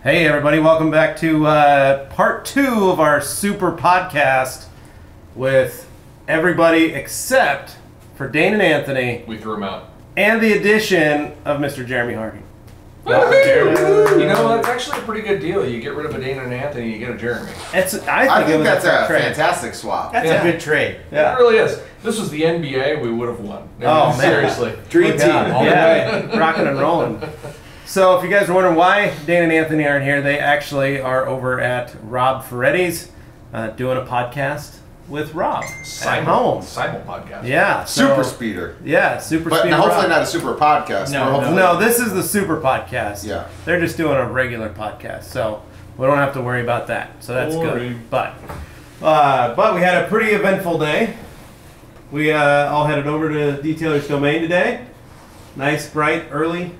Hey everybody, welcome back to part 2 of our super podcast with everybody except for Dane and Anthony. We threw them out. And the addition of Mr. Jeremy Harvey. You know, that's actually a pretty good deal. You get rid of a Dane and an Anthony, you get a Jeremy. I think that's a fantastic swap. That's a good trade. Yeah. It really is. If this was the NBA, we would have won. Oh, seriously. Dream team. Yeah, rocking and rolling. So if you guys are wondering why Dane and Anthony aren't here, they actually are over at Rob Ferretti's doing a podcast with Rob at home. Simul podcast. Yeah. Super speeder. Yeah, super but speeder. But hopefully Rob. not a super podcast. No, this is the super podcast. Yeah. They're just doing a regular podcast, so we don't have to worry about that. So that's good. But we had a pretty eventful day. We all headed over to Detailer's Domain today. Nice, bright, early.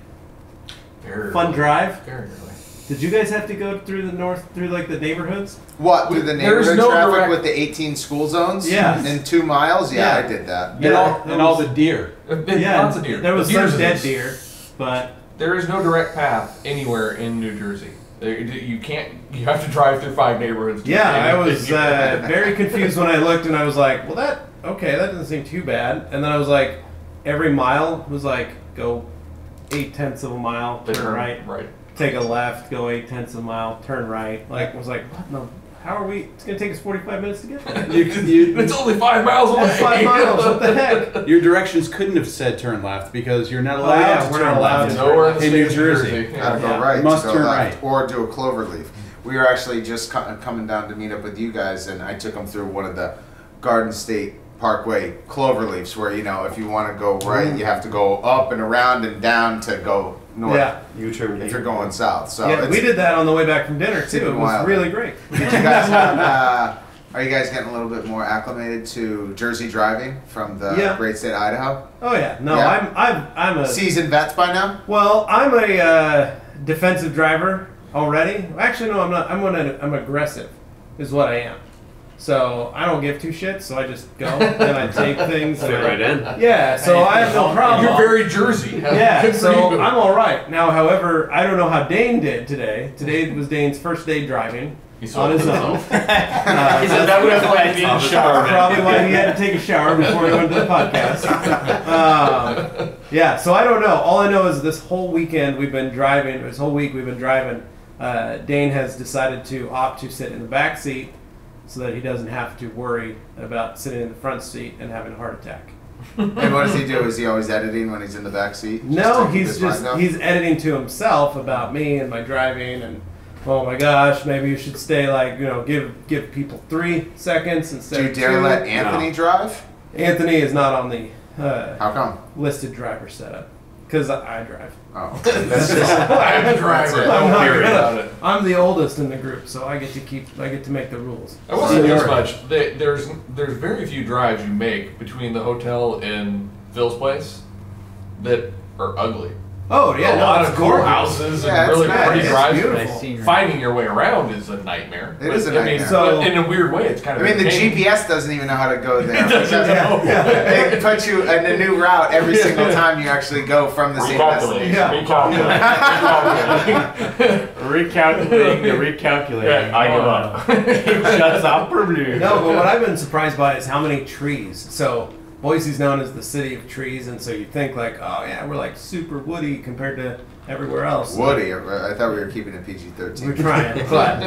Fun drive. Very early. Did you guys have to go through like the neighborhoods? What, through the neighborhood no traffic direct... with the 18 school zones? Yeah. In 2 miles? Yeah, I did that. And all the deer. Lots of deer. There was some dead deer, but... There is no direct path anywhere in New Jersey. You can't. You have to drive through 5 neighborhoods. Yeah, I was very confused when I looked and I was like, well, that doesn't seem too bad. And then I was like, every mile was like, go 0.8 of a mile, turn right, take a left, go 0.8 of a mile, turn right. Like, I was like, what? No, how are we? It's gonna take us 45 minutes to get there. It's only 5 miles away. That's 5 miles. What the heck? Your directions couldn't have said turn left because you're not allowed to turn left in New Jersey. Gotta go right. You must to go turn left, right. or do a clover leaf. We were actually just coming down to meet up with you guys, and I took them through one of the Garden State Parkway clover leaves, where if you want to go right, you have to go up and around and down to go north. Yeah, U-turn if you're going south. So yeah, we did that on the way back from dinner too. It was really great. Did you guys have? Are you guys getting a little bit more acclimated to Jersey driving from the great state of Idaho? Oh yeah, no, yeah. I'm a seasoned vets by now. Well, I'm a defensive driver already. Actually, no, I'm not. I'm aggressive, is what I am. So I don't give 2 shits, so I just go and I take things. Fit right in. Yeah, so I have no problem. You're very Jersey. Yeah, so I'm all right. Now, however, I don't know how Dane did today. Today was Dane's first day driving on his own. He said that was why he needed a shower. Probably why he had to take a shower before he went to the podcast. Yeah, so I don't know. All I know is this whole weekend we've been driving. This whole week we've been driving. Dane has decided to opt to sit in the back seat, so that he doesn't have to worry about sitting in the front seat and having a heart attack. And what does he do? Is he always editing when he's in the back seat? No, he's editing to himself about me and my driving, and oh my gosh, maybe you should stay give people 3 seconds instead of 2. Do you dare let Anthony drive? Anthony is not on the how come listed driver setup. Because I drive. Oh, that's just I'm the driver. I'm the oldest in the group, so I get to make the rules. I will say this much: there's very few drives you make between the hotel and Phil's place that are ugly. Oh yeah, a lot of cool houses and really pretty drives. Finding your way around is a nightmare. It is a nightmare. So in a weird way, it's kind of. the GPS doesn't even know how to go there. They put you in a new route every single time you actually go from the same destination. Recalculating the recalculating. Yeah, I give up. Shuts up for blue. No, but what I've been surprised by is how many trees. So Boise's known as the city of trees, and so you think like, oh yeah, we're like super woody compared to everywhere else. Woody? I thought we were keeping it PG-13. We're trying, but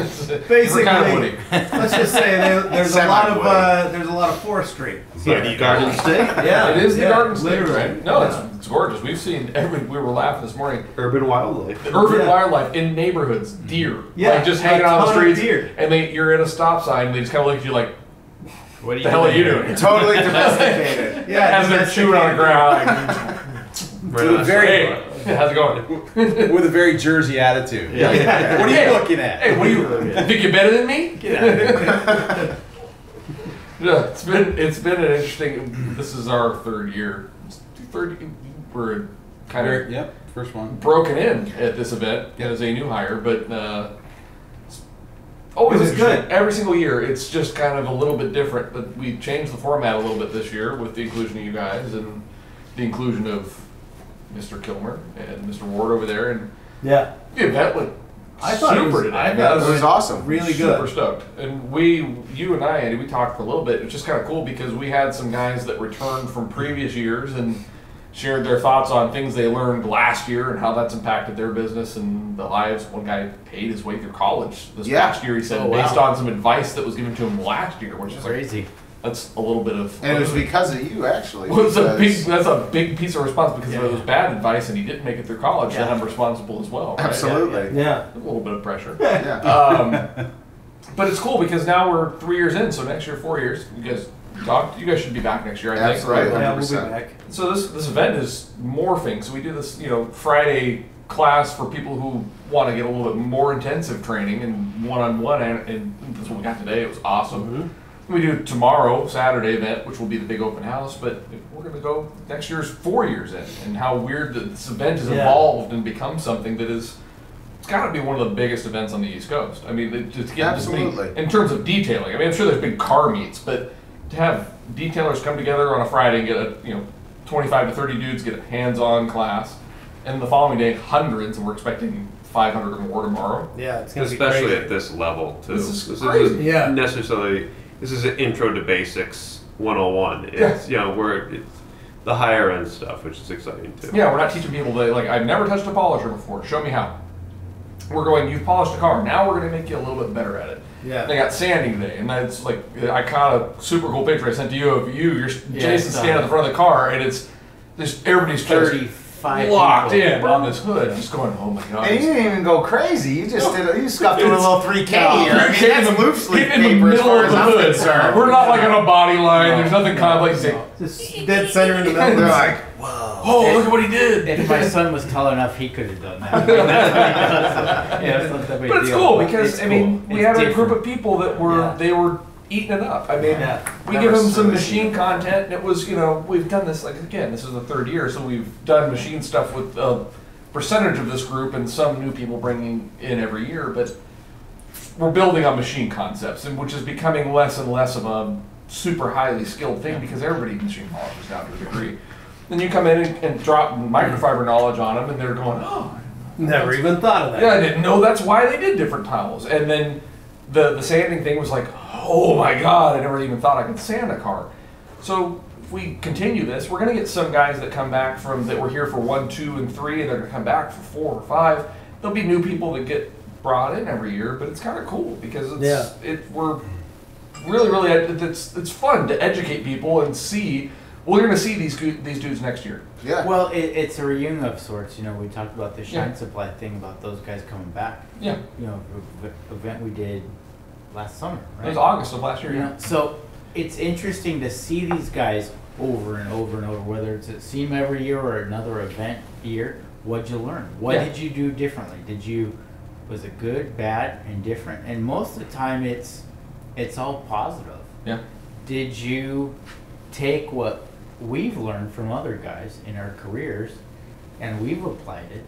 basically, let's just say there's a lot of forestry. The Garden State? Yeah, it is the Garden State. Literally. Right? No, it's gorgeous. We've seen we were laughing this morning. Urban wildlife. Wildlife in neighborhoods, deer. Yeah, like just hanging out on the streets, deer. And you're at a stop sign, and they just kind of look at you like, "What the hell are you doing?" Totally domesticated. Yeah, as they're chewing on the ground. Hey, how's it going? With a very Jersey attitude. Yeah. What are you looking at? Hey, what are you think you're better than me? Get out of here. Yeah, it's been an interesting. This is our 3rd year. We're kind of first one broken in at this event as a new hire, but always it was good. Every single year, it's just kind of a little bit different. But we changed the format a little bit this year with the inclusion of you guys and the inclusion of Mr. Killmer and Mr. Ward over there, and yeah, the event went I thought super it was, today. I thought It was awesome. Really good. Super stoked. And you and I, Andy, we talked for a little bit. It's just kind of cool because we had some guys that returned from previous years and shared their thoughts on things they learned last year and how that's impacted their business and the lives. One guy paid his way through college this past year, he said, based on some advice that was given to him last year, which is crazy. Like, that's a little bit of... And it was because of you, actually. Well, that's a big piece of responsibility because if it was bad advice and he didn't make it through college, then I'm responsible as well. Right? Absolutely. Yeah. A little bit of pressure. Yeah. But it's cool because now we're 3 years in, so next year 4 years. You guys should be back next year, I think. Absolutely. Right? Yeah, we'll be 100%. back. So this event is morphing. So we do this, Friday class for people who want to get a little bit more intensive training and one-on-one, and that's what we got today. It was awesome. Mm-hmm. We do tomorrow, Saturday event, which will be the big open house, but we're going to go next year's 4 years in, and how weird that this event has evolved and become something that is, it's got to be one of the biggest events on the East Coast. I mean, to get Absolutely. in terms of detailing. I mean, I'm sure there's big car meets, but to have detailers come together on a Friday and get 25 to 30 dudes get a hands-on class, and the following day hundreds, and we're expecting 500 or more tomorrow. Yeah, it's gonna be Especially crazy. at this level, too. This is crazy. Yeah. Necessarily, this is an intro to basics 101. It's, it's the higher end stuff, which is exciting, too. Yeah, we're not teaching people that, I've never touched a polisher before. Show me how. We're going, you've polished a car. Now we're going to make you a little bit better at it. Yeah. They got sanding today, and that's I caught a super cool picture I sent to you of you're Jason standing at the front of the car, and it's just everybody's just 35 locked people. in on this hood, just going, oh my god. And you didn't even go crazy. You just you scuffed in a little 3K here. I mean, Hit in that's the- loose leaf hit in the paper as middle far of as the I'm hood. concerned. We're not on a body line. There's nothing complex. Just dead center in the middle. They're like, Oh, look at what he did. If my son was tall enough, he could have done that. That's not that big But it's deal. cool because It's I mean cool. we It's had a different. group of people that were they were eating it up. I mean, we give them some machine content, and it was we've done this again. This is the third year, so we've done machine stuff with a percentage of this group and some new people bringing in every year. But we're building on machine concepts, and which is becoming less and less of a super highly skilled thing because everybody machine polishes now to a degree. Then you come in and drop microfiber knowledge on them, and they're going, oh. Never even thought of that. Yeah, I didn't know that's why they did different tiles. And then the sanding thing was like, oh my god, I never even thought I could sand a car. So if we continue this, we're going to get some guys that come back that were here for 1, 2, and 3, and they're going to come back for 4 or 5. There'll be new people that get brought in every year, but it's kind of cool because we're really it's fun to educate people and see. We're going to see these dudes next year. yeah. Well, it's a reunion of sorts. We talked about the Shine Supply thing about those guys coming back. Yeah. The event we did last summer, right? It was August of last year. So it's interesting to see these guys over and over and over, whether it's at SEMA every year or another event year. What'd you learn? What did you do differently? Was it good, bad, and different? And most of the time, it's all positive. Yeah. Did you take what we've learned from other guys in our careers, and we've applied it,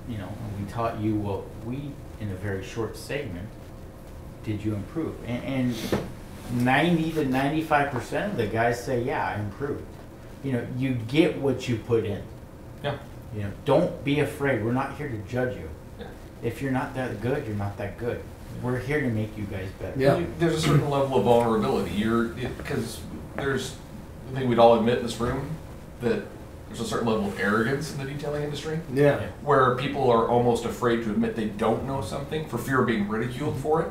and we taught you what we, in a very short segment, did you improve? And 90 to 95% of the guys say, yeah, I improved. You get what you put in. Yeah. Don't be afraid. We're not here to judge you. Yeah. If you're not that good, you're not that good. We're here to make you guys better. Yeah. There's a certain level of vulnerability. Because I think we'd all admit in this room that there's a certain level of arrogance in the detailing industry. Yeah. Where people are almost afraid to admit they don't know something for fear of being ridiculed for it.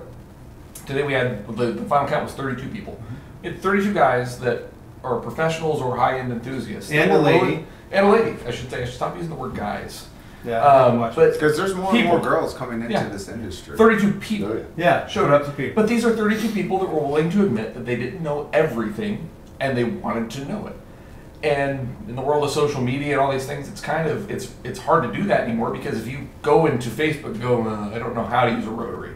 Today we had, the final count was 32 people. We had 32 guys that are professionals or high-end enthusiasts. And a lady. And a lady, I should say. I should stop using the word guys. Yeah. But Because there's more and people- more girls coming into this industry. 32 people. Oh, yeah. Yeah. Showed up. 32 people. But these are 32 people that were willing to admit that they didn't know everything and they wanted to know it. And in the world of social media and all these things, it's kind of it's hard to do that anymore because if you go into Facebook and go, I don't know how to use a rotary.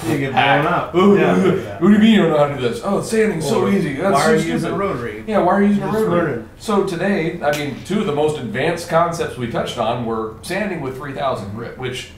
You get blown up. Ooh, Yeah. What do you mean you don't know how to do this? Oh, sanding's so Or, easy. That's why so are you stupid. using a rotary? Yeah, why are you using a Just rotary? learning. So today, I mean, 2 of the most advanced concepts we touched on were sanding with 3000 grit, which,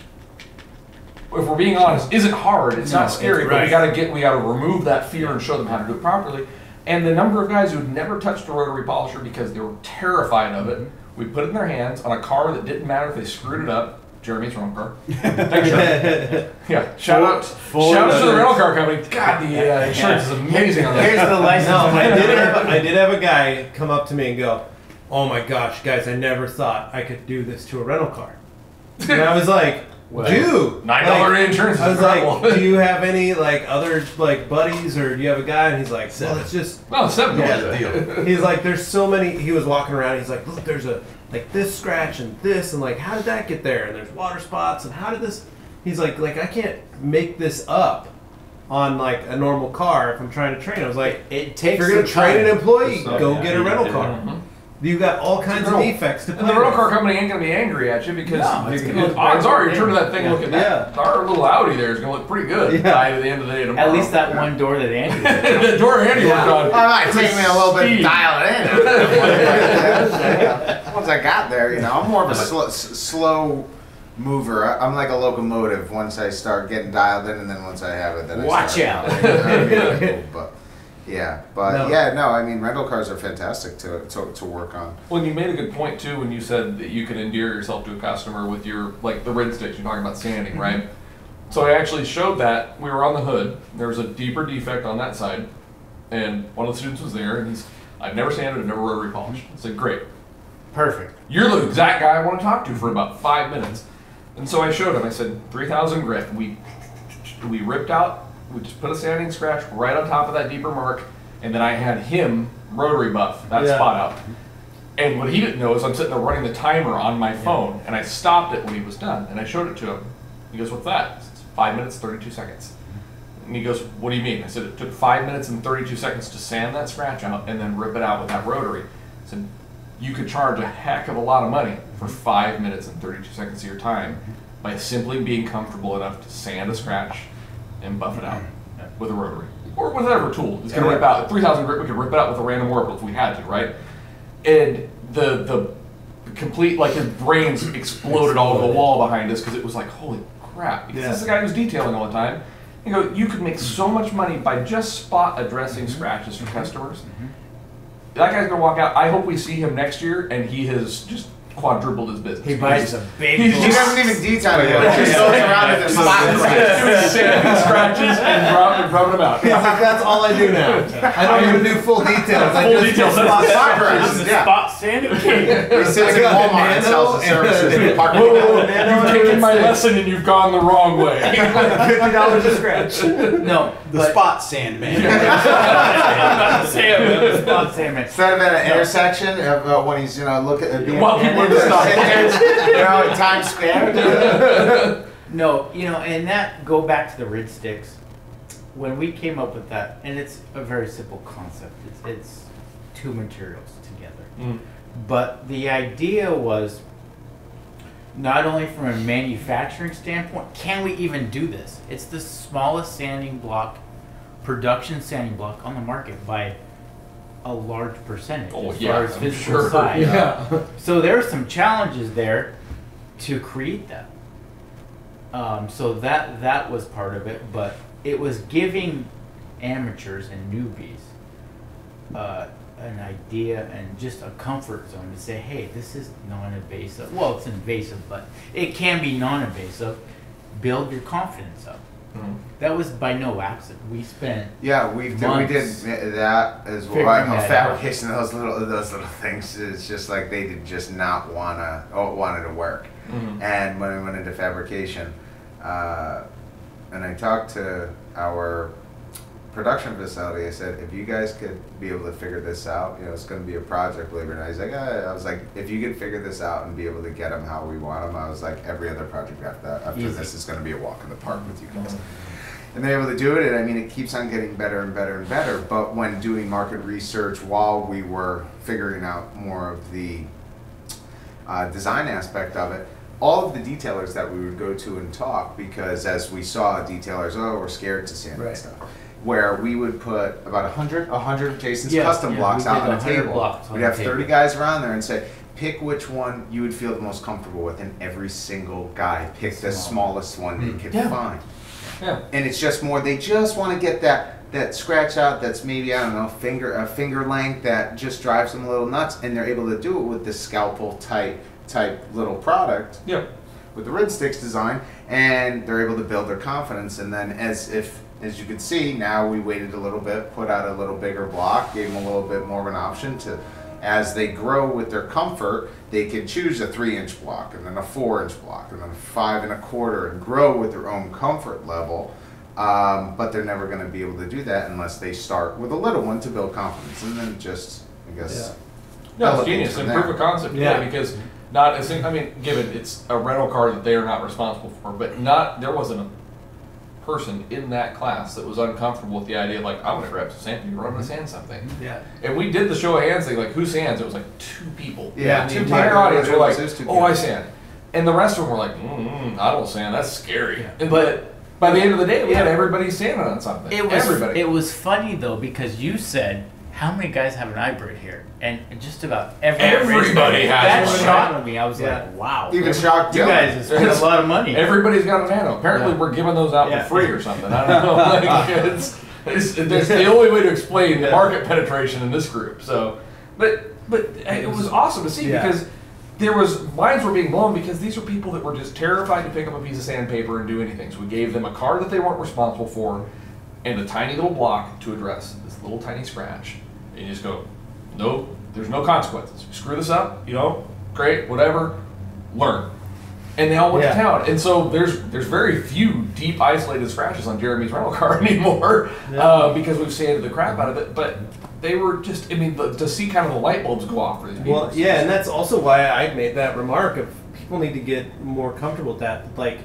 if we're being honest, isn't hard. It's not scary, it's but right. we gotta remove that fear and show them how to do it properly. And the number of guys who'd never touched a rotary polisher because they were terrified of it, we put it in their hands on a car that didn't matter if they screwed it up, Jeremy's rental car. Thanks, Jeremy. Yeah, shout out to the rental car company. God, the insurance is amazing on that. Here's the license. No, I did have a guy come up to me and go, "Oh my gosh, guys, I never thought I could do this to a rental car." And I was like, "Dude, $9 insurance is I was incredible. like, "Do you have any like other like buddies, or do you have a guy?" And he's like, "Well, it's just." $7 Yeah. deal. He's like, "There's so many." He was walking around. He's like, "Look, there's a like this scratch and this, and like, how did that get there? And there's water spots, and how did this?" He's like, I can't make this up on like a normal car if I'm trying to train. I was like, It takes. if you're gonna some train time. an employee, So, go yeah, get a rental car. Mhm. You got all kinds of rental- defects to And play the rental with. car company ain't gonna be angry at you because No, it's gonna be odds are you're turning that thing Yeah. looking at our little Audi there is gonna look pretty good Yeah. by the end of the day tomorrow. At least that one door that Andy did. the door Andy worked on. It might take me a little bit to Speed. dial it in. Once I got there, you know, I'm more of a slow mover. I'm like a locomotive. Once I start getting dialed in, and then once I have it, then Watch I out. start. But yeah, No. I mean, rental cars are fantastic to work on. Well, you made a good point too when you said that you can endear yourself to a customer with your like the rid sticks. You're talking about sanding, right? So I actually showed that we were on the hood. There was a deeper defect on that side, and one of the students was there, and I've never sanded, I've never rotary polished. I said, great. Perfect. You're the exact guy I want to talk to for about 5 minutes. And so I showed him, I said, 3,000 grit. We ripped out, we just put a sanding scratch right on top of that deeper mark, and then I had him rotary buff that spot out. And what he didn't know is I'm sitting there running the timer on my phone, and I stopped it when he was done, and I showed it to him. He goes, what's that? It's 5 minutes, 32 seconds. And he goes, what do you mean? I said, it took 5 minutes and 32 seconds to sand that scratch out and then rip it out with that rotary. I said, you could charge a heck of a lot of money for 5 minutes and 32 seconds of your time by simply being comfortable enough to sand a scratch and buff it out with a rotary. Or with whatever tool. It's going to rip out. 3,000 grit, we could rip it out with a random orbital if we had to, right? And the complete, like his brains exploded all over the wall behind us because it was like, holy crap. Because this is the guy who's detailing all the time. You go, you could make so much money by just spot addressing scratches for customers. That guy's gonna walk out. I hope we see him next year and he has just quadrupled his business. He buys a big. He's He doesn't even detail it. He just goes around with the spot. sanding scratches and rubbing them out. He's like, that's all I do now. I don't even do full details. I Full just details. do spot Spot scratches. scratches, yeah. Spot sanding king. He sits in Walmart and sells the services in the parking Whoa, lot. whoa, whoa. You've taken my lesson and you've gone the wrong way. $50 a scratch. No, The spot sand man. Spot sandman. Instead of at an intersection, when he's, you know, looking at being While people are just sitting there, you know, in Times Square. No, you know, and that go back to the rid sticks. When we came up with that, and it's a very simple concept. It's two materials together. But the idea was not only from a manufacturing standpoint, can we even do this? It's the smallest sanding block, production sanding block on the market by a large percentage as far as I'm physical sure. size. Yeah. So there are some challenges there to create that. So that was part of it, but it was giving amateurs and newbies an idea and just a comfort zone to say, hey, this is non-invasive. Well, it's invasive, but it can be non-invasive. Build your confidence up. That was by no accident. We spent We did that as Figuring well. that Fabrication, those little things. It's just like they did just not wanted to work. And when we went into fabrication, and I talked to our production facility, I said, if you guys could be able to figure this out, you know, it's going to be a project, believe it or not. He's like, I was like, if you could figure this out and be able to get them how we want them, I was like, every other project after this is going to be a walk in the park with you guys. And they're able to do it, and I mean, it keeps on getting better and better and better. But when doing market research while we were figuring out more of the design aspect of it, all of the detailers that we would go to and talk, because as we saw detailers, we're scared to sand and stuff. Where we would put about 100 of Jason's custom blocks out on the table. We'd have 30 guys around there and say, pick which one you would feel the most comfortable with, and every single guy picked the smallest one they could find. And it's just more, they just want to get that scratch out that's maybe, I don't know, a finger length that just drives them a little nuts, and they're able to do it with this scalpel type little product. with the rid sticks design, and they're able to build their confidence. And then as you can see, now we waited a little bit, put out a little bigger block, gave them a little bit more of an option to, as they grow with their comfort, they can choose a 3-inch block, and then a 4-inch block, and then a 5 1/4, and grow with their own comfort level. But they're never going to be able to do that unless they start with a little one to build confidence, and then just, I guess. No, it's genius and proof of concept. Yeah, because not as I mean, given it's a rental car that they are not responsible for, but there wasn't a person in that class that was uncomfortable with the idea of like, I'm gonna grab some sand, we're gonna sand something. Yeah. And we did the show of hands thing, like who sands? It was like 2 people. Yeah. The entire audience were like, oh, I sand. And the rest of them were like, I don't sand, that's scary. Yeah. But by the end of the day, we had everybody sanding on something. It was funny though, because you said, how many guys have an hybrid here? And just about everybody has that one. shocked me. I was like, wow. Even shocked you guys have spent a lot of money. Everybody's got a Nano. Apparently we're giving those out for free or something. I don't know. Like, it's the only way to explain the market penetration in this group. So, but it was awesome to see because minds were being blown because these were people that were just terrified to pick up a piece of sandpaper and do anything. So we gave them a car that they weren't responsible for and a tiny little block to address this little tiny scratch. And you just go, no, there's no consequences. Screw this up, great, whatever, learn. And they all went to town. And so there's very few deep isolated scratches on Jeremy's rental car anymore because we've sanded the crap out of it. But they were just, to see kind of the light bulbs go off for these people. Well, yeah, and that's also why I made that remark of people need to get more comfortable with that. Like,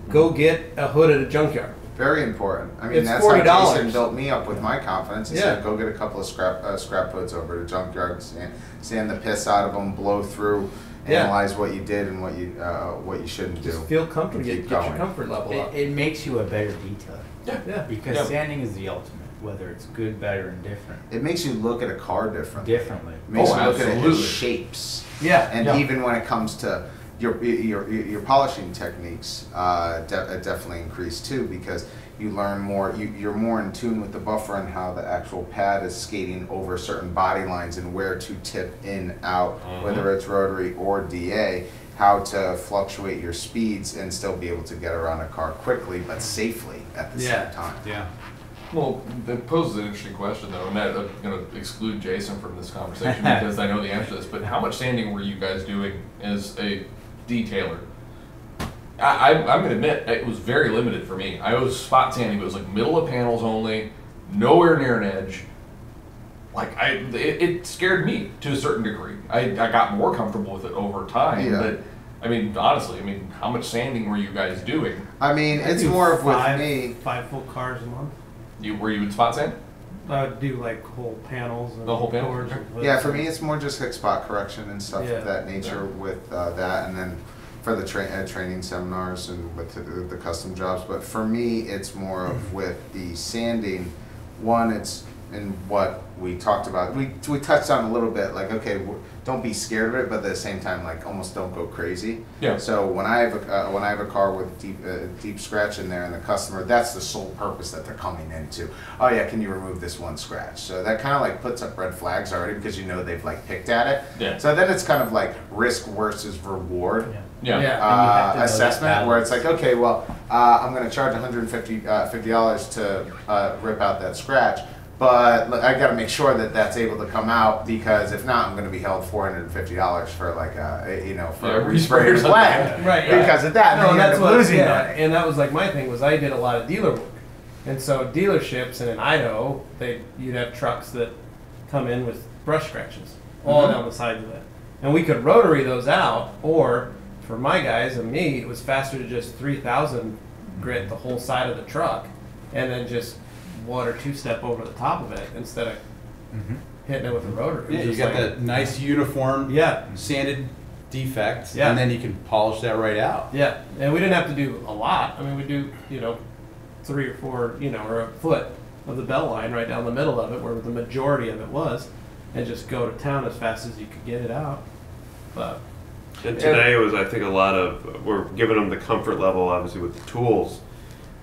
go get a hood at a junkyard. Very important. I mean, it's that's $40. how Jason built me up with my confidence. He said, go get a couple of scrap hoods over to junkyard, sand the piss out of them, blow through, analyze what you did and what you shouldn't do. Just feel comfortable. Get your comfort level up. It makes you a better detailer. Yeah. Because sanding is the ultimate, whether it's good, better, and different. It makes you look at a car differently. It makes you look at its shapes. Yeah. And even when it comes to your polishing techniques, definitely increase too, because you learn more. You're more in tune with the buffer and how the actual pad is skating over certain body lines and where to tip in, out, whether it's rotary or DA, how to fluctuate your speeds and still be able to get around a car quickly but safely at the same time. Yeah. Well, that poses an interesting question though, and I'm going to exclude Jason from this conversation because I know the answer to this. But how much sanding were you guys doing as a detailer? I'm going to admit it was very limited for me. I was spot sanding, but it was like middle of panels only, nowhere near an edge. Like it scared me to a certain degree. I got more comfortable with it over time. But honestly, how much sanding were you guys doing? It's more of with me. 5 full cars a month. Were you in spot sand? I would do like whole panels and the whole panel. Yeah, for me it's more just like spot correction and stuff of that nature with that, and then for the training seminars and with the custom jobs. But for me, it's more of with the sanding. One, it's in what we talked about. We touched on a little bit, like, okay, don't be scared of it, but at the same time, like, almost don't go crazy. Yeah. So when I have a car with deep scratch in there, and the customer, that's the sole purpose that they're coming into. Oh yeah, can you remove this one scratch? So that kind of like puts up red flags already because they've like picked at it. Yeah. So then it's kind of like risk versus reward. Yeah. Assessment where it's like, okay, well, I'm going to charge $150 to rip out that scratch, but I got to make sure that that's able to come out, because if not, I'm going to be held $450 for like for a respray or flag, right? Because of that. No, that's what losing and that was like my thing was I did a lot of dealer work, and so dealerships and in Idaho, you'd have trucks that come in with brush scratches all down the sides of it, and we could rotary those out, or for my guys and me, it was faster to just 3000 grit the whole side of the truck, and then just 1 or 2 step over the top of it instead of hitting it with a rotary. Yeah, you got that nice uniform, sanded defect, and then you can polish that right out. Yeah, and we didn't have to do a lot. We do 3 or 4, or a foot of the belt line right down the middle of it, where the majority of it was, and just go to town as fast as you could get it out. But and today was, I think, a lot of, we're giving them the comfort level, obviously, with the tools,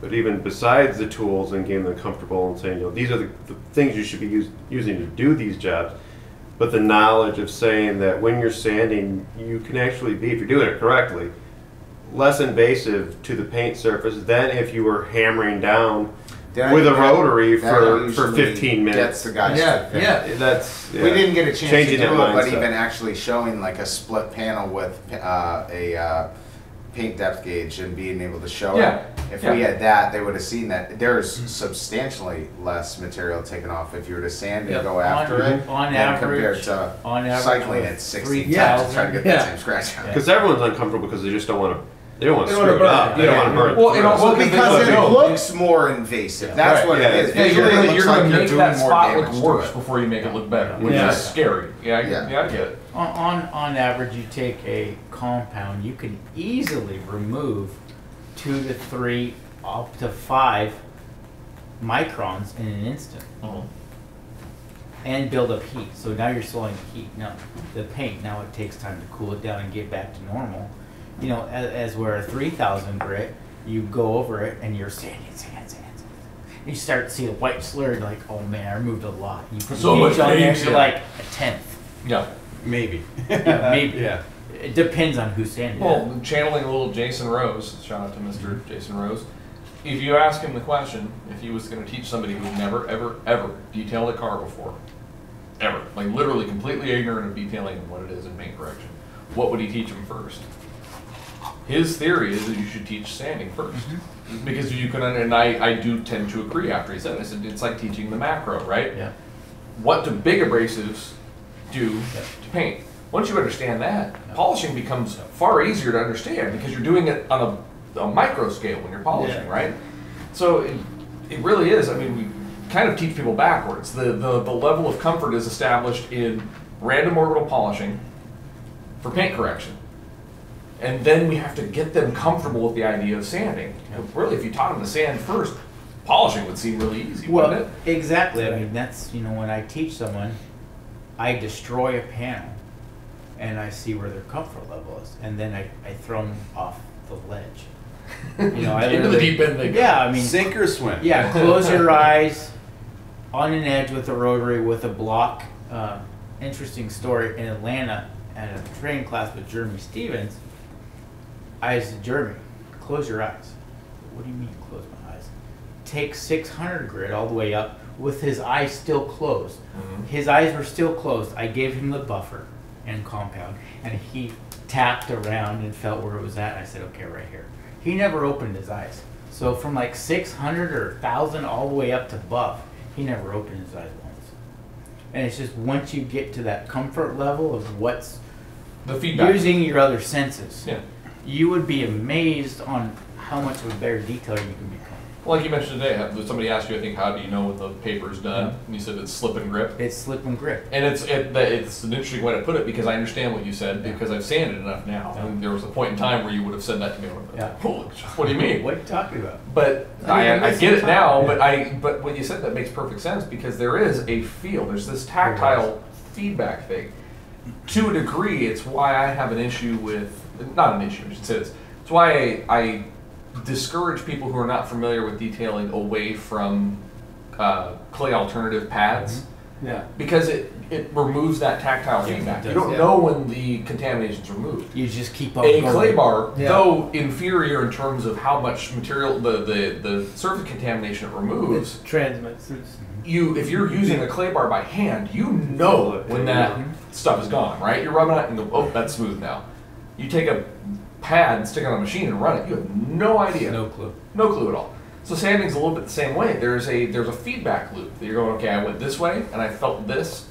but even besides the tools and getting them comfortable and saying, these are the things you should be using to do these jobs, but the knowledge of saying that when you're sanding, you can actually be, if you're doing it correctly, less invasive to the paint surface than if you were hammering down with a rotary for 15 minutes. Gets the guys to That's we didn't get a chance changing to do it, that but mindset. even actually showing like a split panel with a paint depth gauge and being able to show it. If we had that, they would have seen that there's substantially less material taken off if you were to sand and go after it. On average, compared to cycling at 60 times to try to get that same scratch out. Because everyone's uncomfortable because they just don't want to. They don't want to screw it up. They don't want to burn it. Well, because it looks more invasive. That's what it is. Visually, you're going to make doing that more spot look damage worse to it. before you make it look better, which is scary. I get it. On average, you take a compound, you can easily remove 2 to 3 up to 5 microns in an instant. And build up heat. So now you're slowing the heat. Now the paint, now it takes time to cool it down and get back to normal. You know, as we're a 3000 grit, you go over it and you're sanding. You start to see the white slur, like, oh man, I removed a lot. You put so much on there, paint, you're like a tenth. Yeah. Maybe. Maybe. Yeah. It depends on who's sanding. Well, channeling a little Jason Rose, shout out to Mr. Jason Rose. If you ask him the question, if he was going to teach somebody who's never, ever, ever detailed a car before, ever, like literally completely ignorant of detailing and what it is in paint correction, what would he teach them first? His theory is that you should teach sanding first. Because you can, and I do tend to agree after he said it. I said, it's like teaching the macro, right? Yeah. What do big abrasives do to paint? Once you understand that, polishing becomes far easier to understand because you're doing it on a micro scale when you're polishing, right? So it really is. I mean, we kind of teach people backwards. The level of comfort is established in random orbital polishing for paint correction. And then we have to get them comfortable with the idea of sanding. Really, if you taught them to sand first, polishing would seem really easy, wouldn't it? Exactly. I mean, that's, you know, when I teach someone, I destroy a panel and I see where their comfort level is. And then I throw them off the ledge. You know, into the deep end they go. Yeah, I mean, sink or swim. Yeah, close your eyes on an edge with a rotary with a block. Interesting story in Atlanta at a training class with Jeremy Stevens. I said, Jeremy, close your eyes. What do you mean close my eyes? Take 600 grit all the way up with his eyes still closed. His eyes were still closed. I gave him the buffer and compound, and he tapped around and felt where it was at. And I said, okay, right here. He never opened his eyes. So from like 600 or 1,000 all the way up to buff, he never opened his eyes once. And it's just once you get to that comfort level of what's the feedback, using your other senses, yeah, you would be amazed on how much of a better detailer you can become. Well, like you mentioned today, somebody asked you, I think, how do you know when the paper's done? And you said it's slip and grip. It's slip and grip. And it's an interesting way to put it because I understand what you said because I've sanded enough now. Yeah. And there was a point in time where you would have said that to me. Yeah. What do you mean? What are you talking about? But I get it now. But when you said that makes perfect sense because there is a feel. There's this tactile feedback thing. To a degree, it's why I have an issue with not an issue. I should say this. It's why I discourage people who are not familiar with detailing away from clay alternative pads. Yeah. Because it removes that tactile feedback. Does, you don't know when the contamination's removed. You just keep on A going. clay bar, though inferior in terms of how much material the surface contamination it removes, It transmits. if you're using a clay bar by hand, you know when that stuff is gone, right? You're rubbing it and go, oh, that's smooth now. You take a pad, stick it on a machine and run it, you have no idea. No clue. No clue at all. So sanding's a little bit the same way. There's a feedback loop that you're going, okay, I went this way and I felt this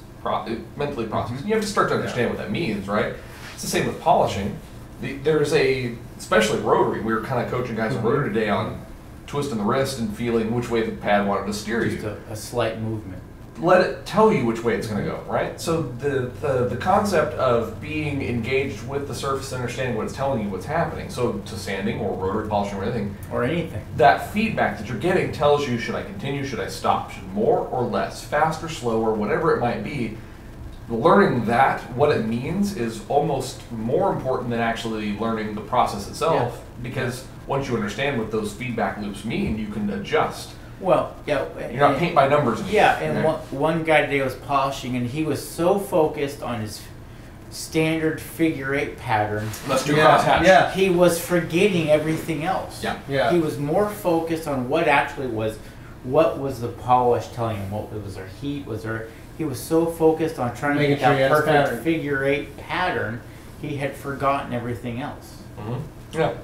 mentally processed. You have to start to understand what that means, right? It's the same with polishing. There's especially rotary, we were kind of coaching guys on rotary today on twisting the wrist and feeling which way the pad wanted to steer you. Just a slight movement. Let it tell you which way it's going to go, right? So the concept of being engaged with the surface and understanding what it's telling you what's happening. So to sanding or rotary polishing or anything. Or anything. That feedback that you're getting tells you, should I continue, should I stop, should more or less, faster, slower, whatever it might be. Learning that, what it means, is almost more important than actually learning the process itself. Because once you understand what those feedback loops mean, you can adjust. Well, yeah. You're not paint by numbers. Yeah, and one guy today was polishing, and he was so focused on his standard figure 8 pattern. Let's do crosshatch. Yeah. He was forgetting everything else. Yeah. Yeah. He was more focused on what actually was, what was the polish telling him, what was there heat, was there, he was so focused on trying Making to sure get he that had his perfect pattern. figure 8 pattern, he had forgotten everything else. Yeah.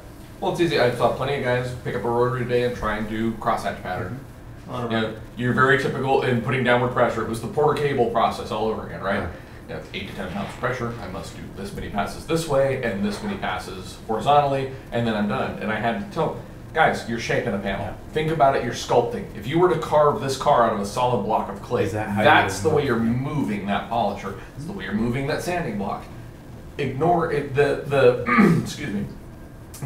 Well, it's easy. I saw plenty of guys pick up a rotary today and try and do crosshatch pattern. On a You know, you're very typical in putting downward pressure. It was the Porter cable process all over again, right? You know, 8 to 10 pounds of pressure. I must do this many passes this way and this many passes horizontally, and then I'm done. And I had to tell them, guys, you're shaping a panel. Think about it, you're sculpting. If you were to carve this car out of a solid block of clay, that's the way you're moving that polisher. It's the way you're moving that sanding block. Ignore it, the excuse me,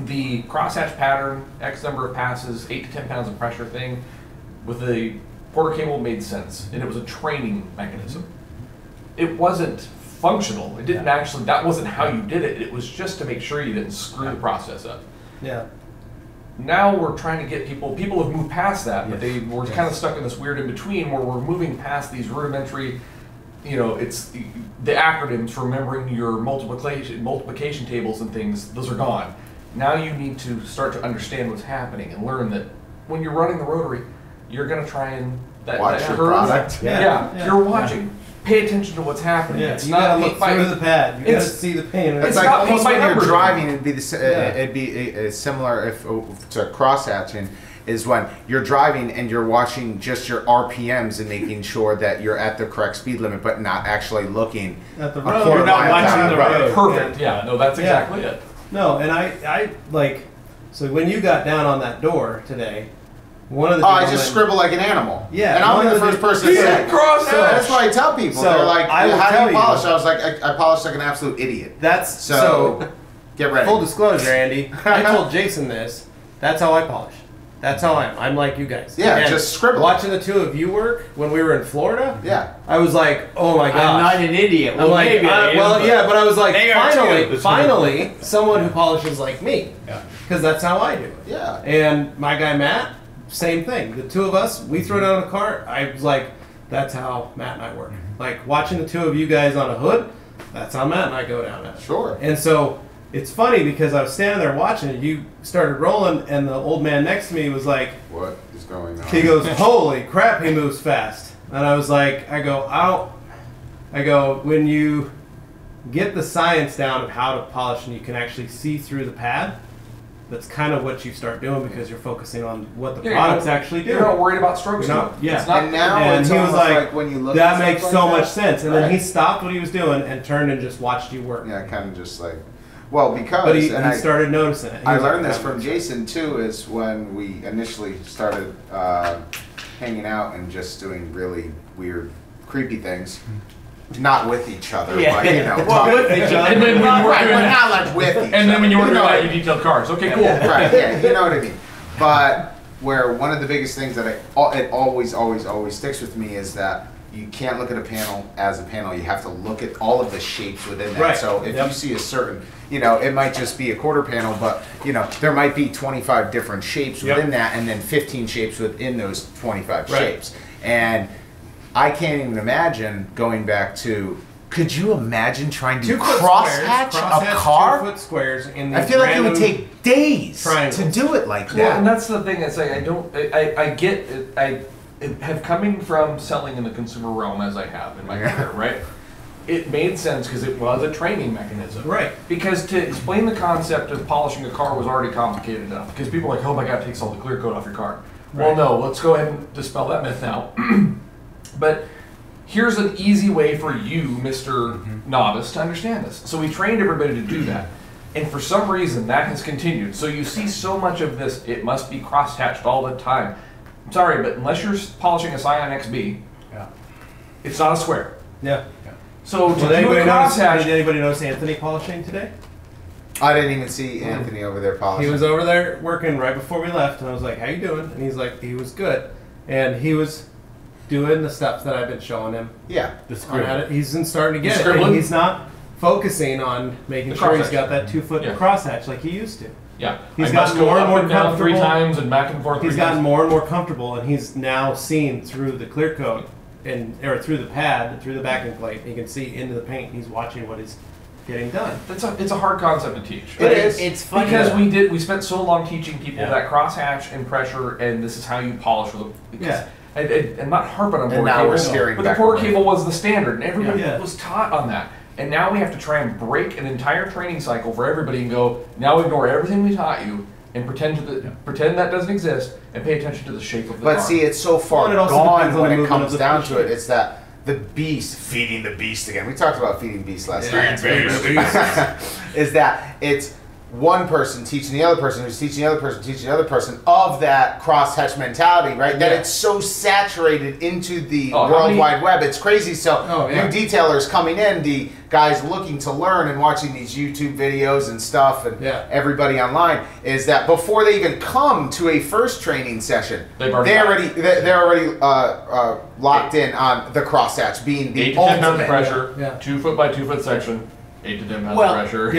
the crosshatch pattern, X number of passes, 8 to 10 pounds of pressure thing with the Porter cable made sense, and it was a training mechanism. It wasn't functional. It didn't actually, that wasn't how you did it. It was just to make sure you didn't screw the process up. Yeah. Now we're trying to get people have moved past that, but they were kind of stuck in this weird in between where we're moving past these rudimentary, you know, it's the acronyms for remembering your multiplication tables and things, those are gone. Now you need to start to understand what's happening and learn that when you're running the rotary, you're going to try and Watch your product. Yeah, you're watching. Pay attention to what's happening. Yeah, It's you not gotta paint look by- through the pad. You gotta it's- see the paint. It's It's like not almost paint by when you're numbers. driving, it'd be similar if to cross-hatching is when you're driving and you're watching just your RPMs and making sure that you're at the correct speed limit, but not actually looking At the a road. quarter You're not mile watching down the road. road. Perfect. Yeah. No, that's exactly it. No, and I like, so when you got down on that door today, one of the Oh, I gentlemen- just scribble like an animal. Yeah, and I'm one the of the- first person to Yeah, say. cross So hatch. that's why I tell people. So, They're like, I will "How do tell you you- polish?" I was like, "I polish like an absolute idiot." That's So, get ready. Full disclosure, Andy. I told Jason this. That's how I polish. That's how I'm like you guys. Yeah, And just scribble. Watching the two of you work when we were in Florida, Yeah. I was like, oh my gosh. I'm not an idiot. I'm like, maybe I am, well, yeah, but I was like, They are too. finally, someone who polishes like me. Yeah. Because that's how I do it. Yeah. And my guy Matt, same thing. The two of us, we throw down a cart. I was like, that's how Matt and I work. Like watching the two of you guys on a hood, that's how Matt and I go down it. Sure. And so it's funny because I was standing there watching it. You started rolling, and the old man next to me was like, What is going on? he goes, holy crap, he moves fast. And I was like, I go, when you get the science down of how to polish and you can actually see through the pad, that's kind of what you start doing because you're focusing on what the products actually do. You're not worried about strokes. You're not- yeah. It's not, And now And it's he was almost like, when you look that at makes stuff so like much that. sense. And then Right. he stopped what he was doing and turned and just watched you work. Yeah, kind of just like, well, because But he and started noticing it. He I was like, learned this "That from makes Jason too. Is when we initially started hanging out and just doing really weird, creepy things. Not with each other, but you know, Well, talking- with each other. And then when you were right, doing but it- not like with each and then when you were other. doing know that, what you detailed cars. Okay, cool. right, yeah, you know what I mean. But where one of the biggest things that it always sticks with me is that you can't look at a panel as a panel. You have to look at all of the shapes within that. Right. So if Yep. you see a certain, you know, it might just be a quarter panel, but you know, there might be 25 different shapes Yep. within that, and then 15 shapes within those 25 Right. shapes. And I can't even imagine going back to. Could you imagine trying to 2 foot crosshatch squares, a car? 2 foot squares in I these feel like it would random take days triangles. to do it like Well, and that. that's the thing. It's like I get it. I have coming from selling in the consumer realm as I have in my career, right? It made sense because it was a training mechanism, Right. Because to explain the concept of polishing a car was already complicated enough. Because people are like, oh my god, it takes all the clear coat off your car. Well, Right. no. Let's go ahead and dispel that myth now. But here's an easy way for you, Mr. Novice, to understand this. So we trained everybody to do that. And for some reason, that has continued. So you see so much of this, it must be cross-hatched all the time. I'm sorry, but unless you're polishing a Scion XB, it's not a square. Yeah. So to Did do anybody, a notice, crosshatch, did anybody notice Anthony polishing today? I didn't even see Anthony over there polishing. He was over there working right before we left, and I was like, how you doing? And he's like, he was good. And he was doing the steps that I've been showing him. Yeah. On how to- he's starting to The get it. scribbling? And he's not focusing on making The sure he's crosshatch. got that 2 foot Yeah. crosshatch like he used to. yeah, He's I gotten must go more and up more and down 3 comfortable. times and back and forth. He's 3 gotten times. more and more comfortable, and he's now seeing through the clear coat or through the pad, through the backing plate. He can see into the paint. He's watching what he's getting done. It's a hard concept to teach. It is. It's funny because we spent so long teaching people that crosshatch and pressure, and this is how you polish with them. And not harping on And now we're steering but the back porter away. cable was the standard, and everybody was taught on that. And now we have to try and break an entire training cycle for everybody and go, now ignore everything we taught you and pretend that doesn't exist and pay attention to the shape of the car. But see, it's so far Well, it also gone depends on when the it movement comes of the down to it. machine. It's that the beast, feeding the beast again. We talked about feeding beast last night. Is that it's one person teaching the other person who's teaching the other person teaching the other person of that cross-hatch mentality, right? That it's so saturated into the World Wide Web. It's crazy. So new detailers coming in, the guys looking to learn and watching these YouTube videos and stuff, and everybody online, is that before they even come to a first training session, they're already locked in on the crosshatch being the 8 to 10 pounds ultimate of pressure, 2 foot by 2 foot section. 8 to 10 pounds of pressure.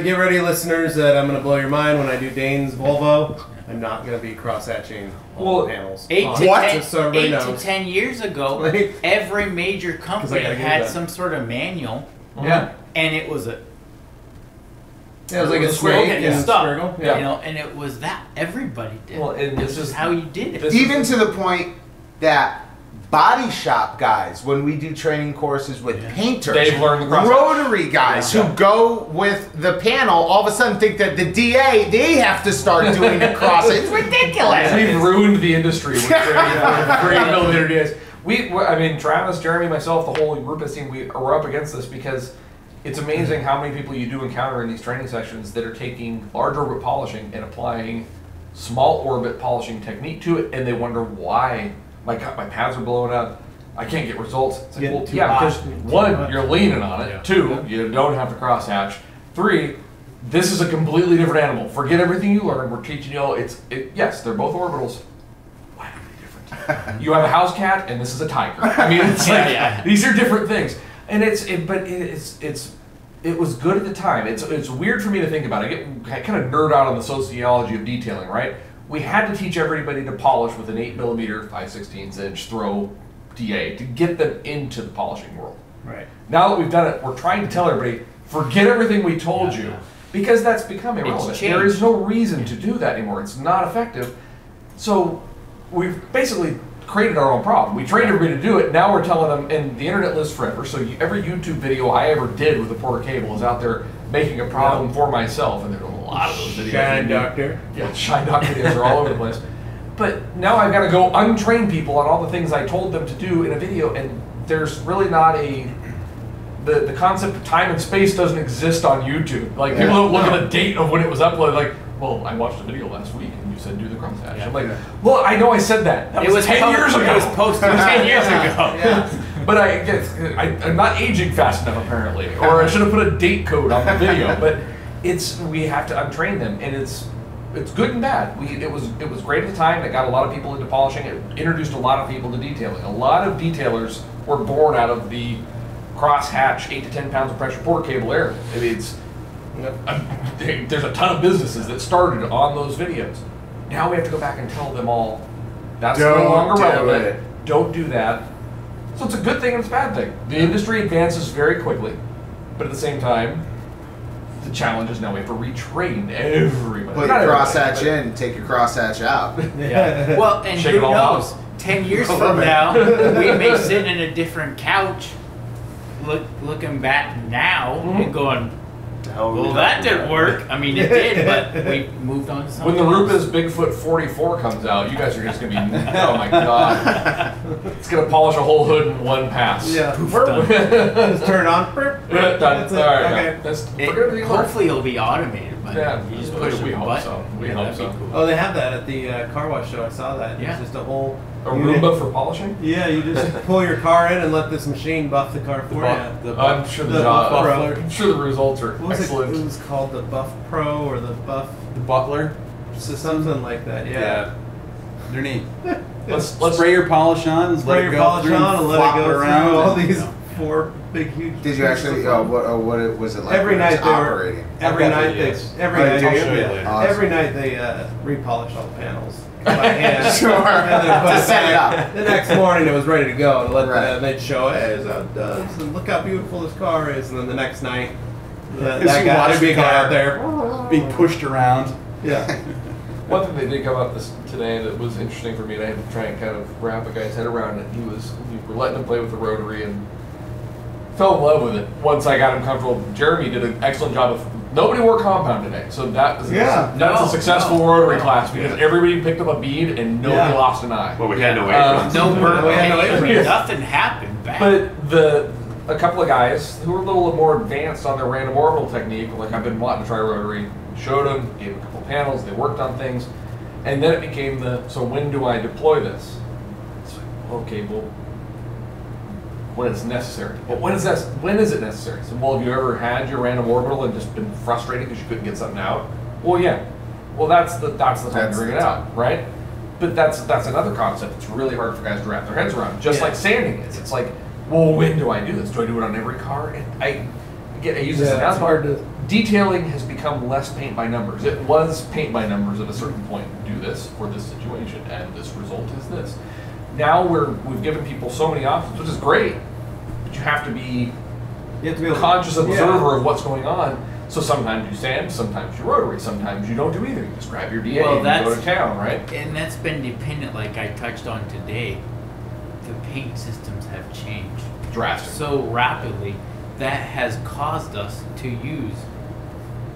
Get ready, listeners, that I'm going to blow your mind when I do Dane's Volvo. I'm not going to be cross-hatching all the panels. 8 to 10 years ago, every major company had some sort of manual. Yeah. And it was a... Yeah, it was like a snake and stuff. You know, and it was that everybody did. Well, and this is how you did it. Even to the point that body shop guys, when we do training courses with painters, they've learned the crosshatch. Rotary guys who go with the panel, all of a sudden think that the DA, they have to start doing the crosshatch. It's ridiculous. We've ruined the industry with 3mm DAs. I mean, Travis, Jeremy, myself, the whole RUPES team, we're up against this because it's amazing how many people you do encounter in these training sessions that are taking large orbit polishing and applying small orbit polishing technique to it, and they wonder why my pads are blowing out. I can't get results. It's like, well, because one, you're leaning on it. 2, you don't have to crosshatch. 3, this is a completely different animal. Forget everything you learned. We're teaching you. Yes, they're both orbitals. Why are they different? You have a house cat, and this is a tiger. I mean, it's like these are different things. And it was good at the time. It's weird for me to think about. I kind of nerd out on the sociology of detailing, right? We had to teach everybody to polish with an 8mm 5/16 inch throw DA to get them into the polishing world. Right. Now that we've done it, we're trying to tell everybody, forget everything we told you, because that's become irrelevant. There is no reason to do that anymore. It's not effective. So we've basically created our own problem. We trained everybody to do it. Now we're telling them, and the internet lives forever. So every YouTube video I ever did with a porter cable is out there making a problem for myself, and there's a lot of those videos. Shine Doctor. Yeah, Shine Doctor videos are all over the place. But now I've got to go untrain people on all the things I told them to do in a video, and there's really not the concept of time and space doesn't exist on YouTube. Like, people don't look at the date of when it was uploaded, like, well, I watched a video last week and you said do the crosshatch. I'm like, well, I know I said that. That was 10 years ago. It was posted 10 years ago. But I'm not aging fast enough, apparently. Or I should have put a date code on the video. But we have to untrain them, and it's good and bad. It was great at the time. It got a lot of people into polishing. It introduced a lot of people to detailing. A lot of detailers were born out of the cross-hatch 8 to 10 pounds of pressure porter cable era. I mean, there's a ton of businesses that started on those videos. Now we have to go back and tell them all, that's no longer relevant. Don't do that. So it's a good thing and it's a bad thing. The industry advances very quickly, but at the same time, the challenge is now we have to retrain everybody. Put your crosshatch in, take your crosshatch out. Well, and who knows? 10 years from now, we may sit in a different couch, looking back now and going, well, that didn't work. I mean, it did, but we moved on to something. When the RUPES Bigfoot 44 comes out, you guys are just going to be, oh my god. It's going to polish a whole hood in one pass. Yeah. Just turn it on. Done. That's it. All right. Okay. Hopefully it'll be automated. But you just push we hope button. so. We hope so. Cool. Oh, they have that at the car wash show. I saw that. Yeah. It's just a whole... A Roomba for polishing? Yeah, you just pull your car in and let this machine buff the car for you. I'm sure I'm sure the results are excellent. It was called the Buff Pro or the Buff... The Butler? So something like that, yeah. They're neat. Let's spray your polish on, spray your polish on and let it go around all these 4 big, huge... Did you actually, what was it like? Every night they operating? Every night they repolished all the panels. By hand. Sure. To set it up. The next morning it was ready to go. And they'd show, hey, this is how it does, and look how beautiful this car is. And then the next night That guy, big guy out there being pushed around. Yeah. One thing they did come up today that was interesting for me, and I had to try and kind of wrap a guy's head around it. We were letting him play with the rotary and fell in love with it. Once I got him comfortable, Jeremy did an excellent job of. Nobody wore compound today, so that's a successful rotary class because everybody picked up a bead and nobody lost an eye. Well, we had no aprons. No burn. Nothing happened bad. But a couple of guys who were a little more advanced on their random orbital technique, like I've been wanting to try rotary, showed them, gave them a couple panels, they worked on things, and then it became so when do I deploy this? It's like, okay, well, when it's necessary. But when is it necessary? So, well, have you ever had your random orbital and just been frustrated because you couldn't get something out? Well, yeah. Well, that's the time to bring it out, right? But that's another concept that's really hard for guys to wrap their heads around. Just like sanding is. It's like, well, when do I do this? Do I do it on every car? And I use this analogy. It's hard to. Detailing has become less paint by numbers. It was paint by numbers at a certain point. Do this for this situation, and this result is this. Now we've given people so many options, which is great, but you have to be a conscious observer of what's going on. So sometimes you sand, sometimes you rotary, sometimes you don't do either. You just grab your DA and go to town, right? And that's been dependent, like I touched on today. The paint systems have changed drastically, so rapidly that has caused us to use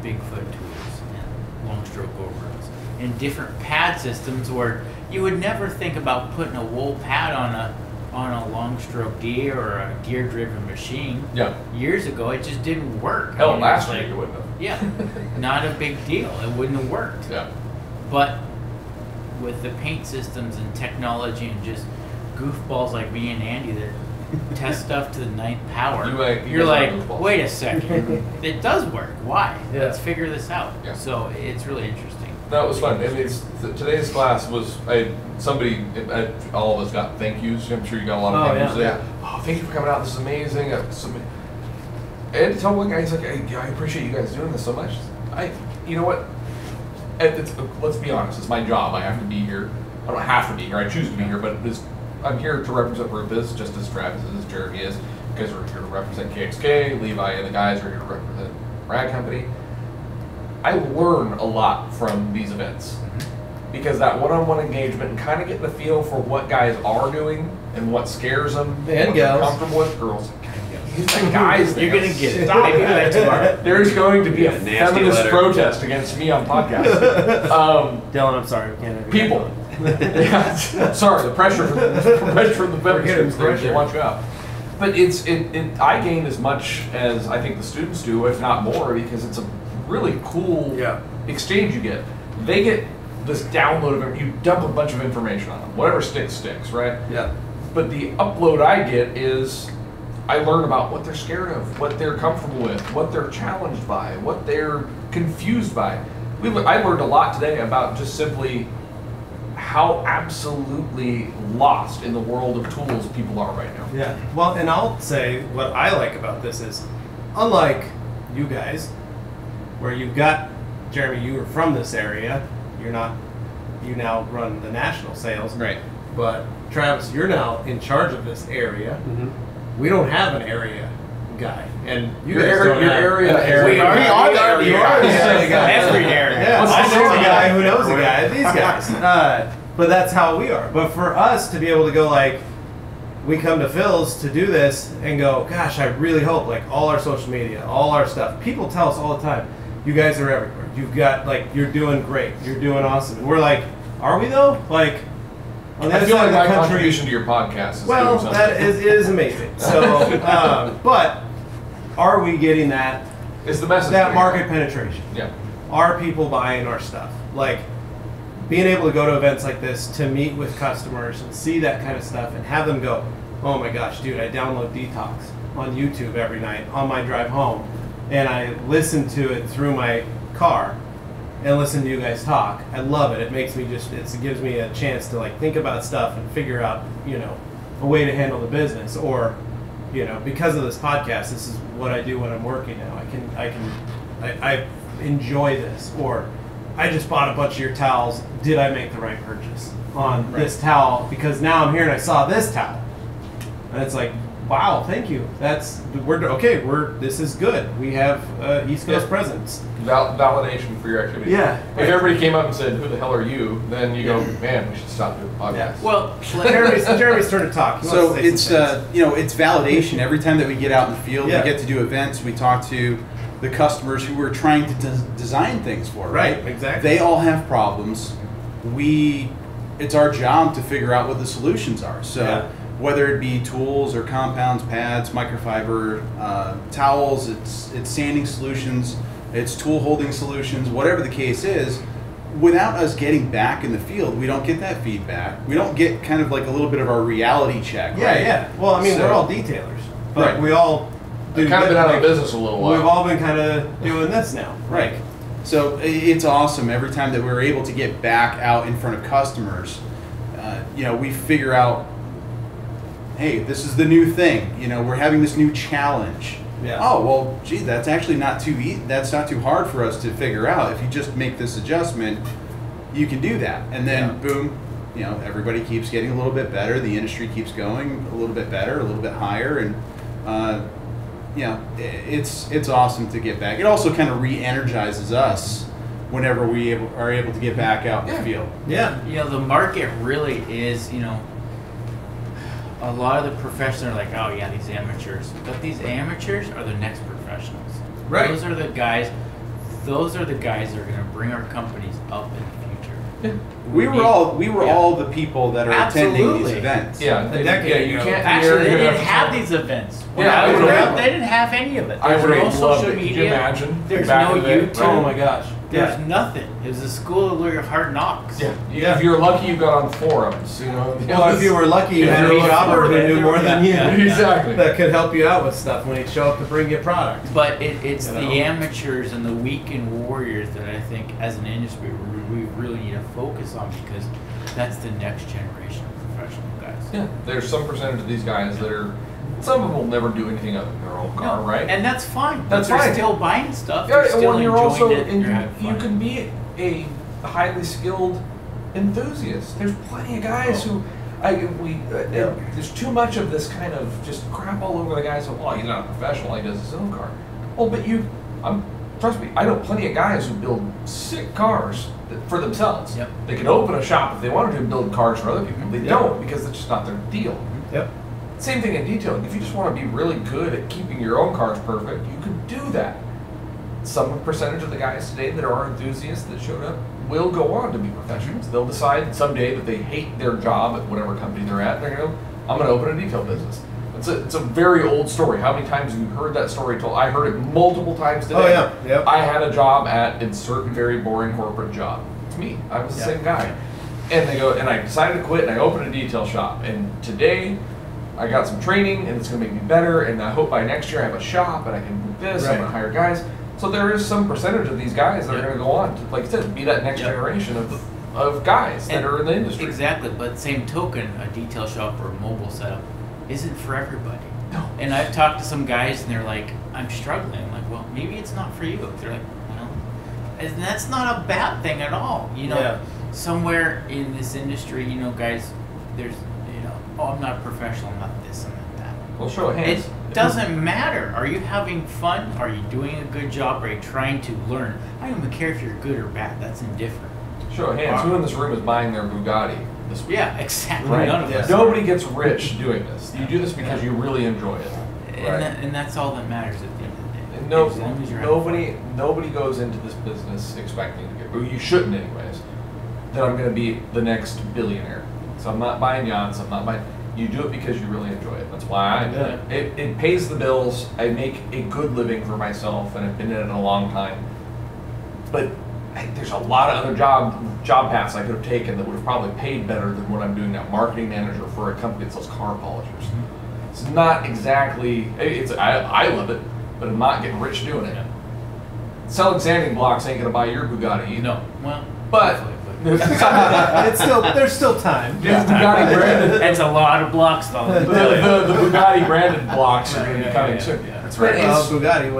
Bigfoot tools and long stroke overalls and different pad systems where you would never think about putting a wool pad on a long stroke DA or a gear driven machine. Yeah. Years ago it just didn't work. Hell, last year it wouldn't have. Yeah. Not a big deal. It wouldn't have worked. Yeah. But with the paint systems and technology and just goofballs like me and Andy that test stuff to the 9th power, you're like, wait a second, it does work. Why? Yeah. Let's figure this out. Yeah. So it's really interesting. That was fun. I mean, today's class was all of us got thank yous. I'm sure you got a lot of thank yous today. Yeah. Oh, thank you for coming out. This is amazing. And tell one guy, he's like, I appreciate you guys doing this so much. You know what? Let's be honest. It's my job. I have to be here. I don't have to be here. I choose to be here, but I'm here to represent RUPES, just as Travis is, as Jeremy is. You guys are here to represent KXK. Levi and the guys are here to represent Rag Company. I learn a lot from these events because that one-on-one engagement and kind of getting a feel for what guys are doing and what scares them, And what they're gals. comfortable with. Girls, these are guys. You're gonna get it. Stop Maybe that. that's tomorrow. There's going to be a nasty feminist letter. protest against me on podcast. Dylan, I'm sorry, we can't have you People. Yeah, sorry, the pressure from the feminists, they want you out. But I gain as much as I think the students do, if not more, because it's a really cool exchange you get. They get this download of you dump a bunch of information on them. Whatever sticks, right? Yeah. But the upload I get is I learn about what they're scared of, what they're comfortable with, what they're challenged by, what they're confused by. I learned a lot today about just simply how absolutely lost in the world of tools people are right now. Yeah. Well, and I'll say what I like about this is, unlike you guys, where you've got, Jeremy, you were from this area, you now run the national sales. Right. But Travis, you're now in charge of this area. Mm-hmm. We don't have an area guy. And you Your guys area- don't your have area- an area We are the area guy. Every area. Yeah, What's I the know a name? guy who knows a guy, these guys. But that's how we are. But for us to be able to go like, we come to Phil's to do this and go, gosh, I really hope, like all our social media, all our stuff, people tell us all the time, you guys are everywhere. You've got, like, you're doing great. You're doing awesome. And we're like, are we though? Like, on the I other feel side like of my the country, contribution to your podcast is well, doing something. that is amazing. So, but are we getting that It's the message. that market penetration? Yeah. Are people buying our stuff? Like, being able to go to events like this to meet with customers and see that kind of stuff and have them go, oh my gosh, dude, I download Detox on YouTube every night on my drive home, and I listen to it through my car and listen to you guys talk. I love it. It makes me it gives me a chance to like think about stuff and figure out, a way to handle the business. Or, because of this podcast, this is what I do when I'm working now. I enjoy this. Or I just bought a bunch of your towels. Did I make the right purchase on this towel? Because now I'm here and I saw this towel. And it's like, Wow, thank you. This is good. We have East Coast presence. Validation for your activity. Yeah. If everybody came up and said, "Who the hell are you?" Then you go, "Man, we should stop doing the podcast." Yeah. Well, Jeremy's turn to talk. So it's it's validation. Every time that we get out in the field, we get to do events. We talk to the customers who we're trying to design things for. Right. Exactly. They all have problems. It's our job to figure out what the solutions are. So whether it be tools or compounds, pads, microfiber, towels, it's sanding solutions, it's tool holding solutions, whatever the case is, without us getting back in the field, we don't get that feedback. We don't get kind of like a little bit of our reality check. Yeah, right? yeah. Well, I mean, we're all detailers, but we all do kind of been out of business a little while. We've all been kind of doing this now. Right. So it's awesome every time that we're able to get back out in front of customers. We figure out, hey, this is the new thing. We're having this new challenge. Yeah. Oh, well, gee, that's actually not too that's not too hard for us to figure out. If you just make this adjustment, you can do that. And then boom, everybody keeps getting a little bit better. The industry keeps going a little bit better, a little bit higher, and it's awesome to get back. It also kind of re-energizes us whenever we are able to get back out in the field. Yeah. The market really is, a lot of the professionals are like, oh yeah, these amateurs. But these amateurs are the next professionals. Right. Those are the guys that are going to bring our companies up in the future. Yeah. We were all the people that are attending these events. Yeah, you can't. Actually, they didn't have these events. When I was around, they didn't have any of it. I would have no loved social it. media. Could you imagine? There's no YouTube. Oh my gosh. There's nothing. It was a school of your hard knocks. Yeah. If you're lucky, you got on forums. Well, if you were lucky, you had a jobber who knew more than you. Exactly. That could help you out with stuff when they show up to bring you product. But it's the amateurs and the weekend warriors that I think, as an industry, we really need to focus on, because that's the next generation of professional guys. Yeah. There's some percentage of these guys that are. Some of them will never do anything other than their own car, right? And that's fine. That's they're fine. still buying stuff. Yeah, They're still when you're enjoying also it. you can be a highly skilled enthusiast. There's plenty of guys who. There's too much of this kind of just crap all over the guys. Well, he's not a professional. He does his own car. Well, but trust me. I know plenty of guys who build sick cars for themselves. Yep. They could open a shop if they wanted to and build cars for other people. They don't, because it's just not their deal. Yep. Same thing in detailing. If you just want to be really good at keeping your own cars perfect, you can do that. Some percentage of the guys today that are enthusiasts that showed up will go on to be professionals. They'll decide someday that they hate their job at whatever company they're at. They're going to go, I'm going to open a detail business. It's a very old story. How many times have you heard that story told? I heard it multiple times today. Oh, yeah. Yep. I had a job at insert very boring corporate job. It's me. I was the same guy. And they go, and I decided to quit, and I opened a detail shop. And today, I got some training, and it's going to make me better, and I hope by next year I have a shop, and I can do this, I'm going to hire guys. So there is some percentage of these guys that are going to go on to, like I said, be that next generation of guys that are in the industry. Exactly, but same token, a detail shop or a mobile setup isn't for everybody. No. And I've talked to some guys, and they're like, I'm struggling. I'm like, well, maybe it's not for you. They're like, well, and that's not a bad thing at all. Somewhere in this industry, guys, there's, oh, I'm not a professional, I'm not this, I'm not that. Well, show of hands. It doesn't matter. Are you having fun? Are you doing a good job? Are you trying to learn? I don't even care if you're good or bad. That's indifferent. Show of hands. Who in this room is buying their Bugatti this week? Yeah, exactly. Right. None of us. Nobody gets rich doing this. You do this because you really enjoy it. And that's all that matters at the end of the day. And As long as you're nobody goes into this business expecting to get, or you shouldn't anyways, that I'm going to be the next billionaire. So I'm not buying yachts. I'm not buying. You do it because you really enjoy it. That's why I do it. It pays the bills. I make a good living for myself, and I've been in it a long time. But there's a lot of other job paths I could have taken that would have probably paid better than what I'm doing now. Marketing manager for a company that sells car polishers. It's not exactly. I love it, but I'm not getting rich doing it. Selling sanding blocks ain't gonna buy your Bugatti either. No. Well, but. There's still time. Bugatti branded. It's a lot of blocks though. The Bugatti branded blocks are going to be coming soon. That's right. Bugatti.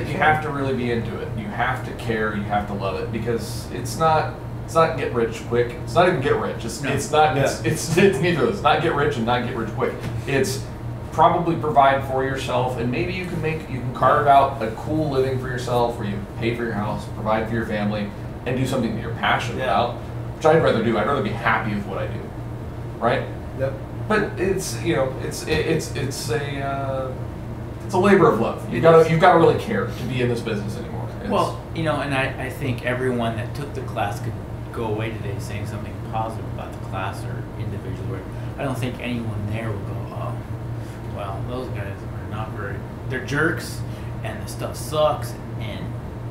You have to really be into it. You have to care. You have to love it, because it's not get rich quick. It's not even get rich. It's neither of those. Not get rich and not get rich quick. It's probably provide for yourself, and maybe you can carve out a cool living for yourself, where you pay for your house, provide for your family, and do something that you're passionate about, which I'd rather do. I'd rather be happy with what I do, right? Yep. But it's a labor of love. You've got to really care to be in this business anymore. Well, and I think everyone that took the class could go away today saying something positive about the class or individual. I don't think anyone there will go, oh, well, those guys are not very, they're jerks, and the stuff sucks, and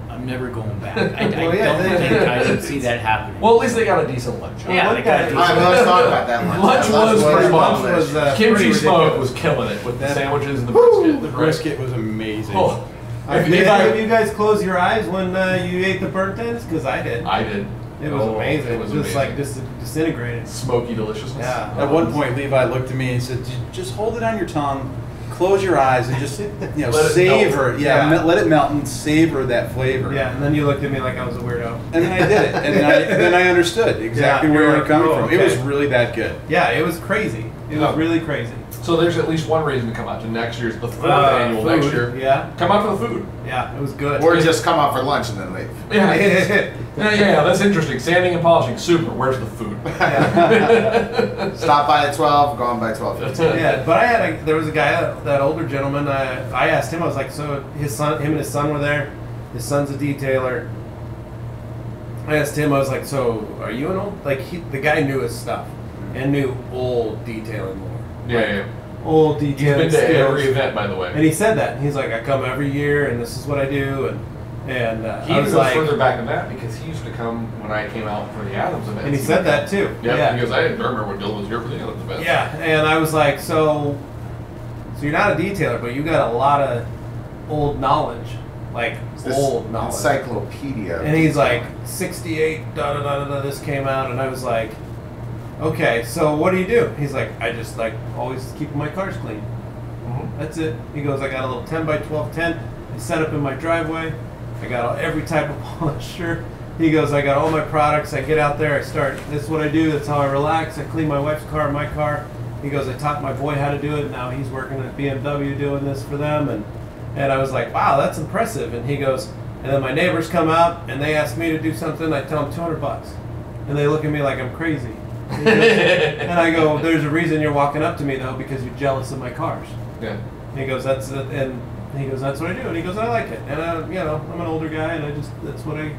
I'm never going back. I don't see that happening. Well, at least they got a decent lunch. Yeah, they got a decent I was talking about that lunch. Lunch was pretty much. Kimchi Smoke ridiculous. was killing it with the sandwiches and the brisket. The brisket was amazing. Oh. Did any of you guys close your eyes when you ate the burnt ends? Because I did. I did. It was amazing. It was just amazing. like disintegrated. Smoky deliciousness. Yeah. At one point, Levi looked at me and said, "Just hold it on your tongue, close your eyes, and just savor it. Yeah, let it melt and savor that flavor." Yeah, and then you looked at me like I was a weirdo. And then I did it, and then I understood exactly where you were coming from. okay. It was really that good. Yeah, it was crazy. It was really crazy. So there's at least one reason to come out to next year's, the fourth annual food, next year. Yeah. Come out for the food. Yeah, it was good. Or just come out for lunch and then leave. Yeah, that's interesting. Sanding and polishing, super. Where's the food? Stop by at 12, go on by 12:15. Yeah, but there was a guy, that older gentleman. I asked him. I was like, so him and his son were there. His son's a detailer. I asked him. I was like, so are you an old? The guy knew his stuff and knew old detailing more. Yeah. Old He's detailing been to skills. every event, by the way. And he said that. He's like, I come every year, and this is what I do. And He I even was goes like, further back than that, because he used to come when I came out for the Adams event. and he said that too. Yeah, he goes, I didn't remember when Dylan was here for the Adams event. Yeah, and I was like, so you're not a detailer, but you got a lot of old knowledge, old knowledge. Encyclopedia. And he's like, 68, this came out, and I was like, okay, so what do you do? He's like, I just always keep my cars clean. That's it. He goes, I got a little 10 by 12 tent. I set up in my driveway. I got every type of polisher. He goes, I got all my products. I get out there. I start. This is what I do. That's how I relax. I clean my wife's car, my car. He goes, I taught my boy how to do it. Now he's working at BMW doing this for them. And I was like, wow, that's impressive. And he goes, and then my neighbors come out and they ask me to do something. I tell them $200. And they look at me like I'm crazy. He goes, and I go, there's a reason you're walking up to me though, because you're jealous of my cars. Yeah. He goes, that's what I do. And he goes, I like it. And I'm an older guy, and that's what I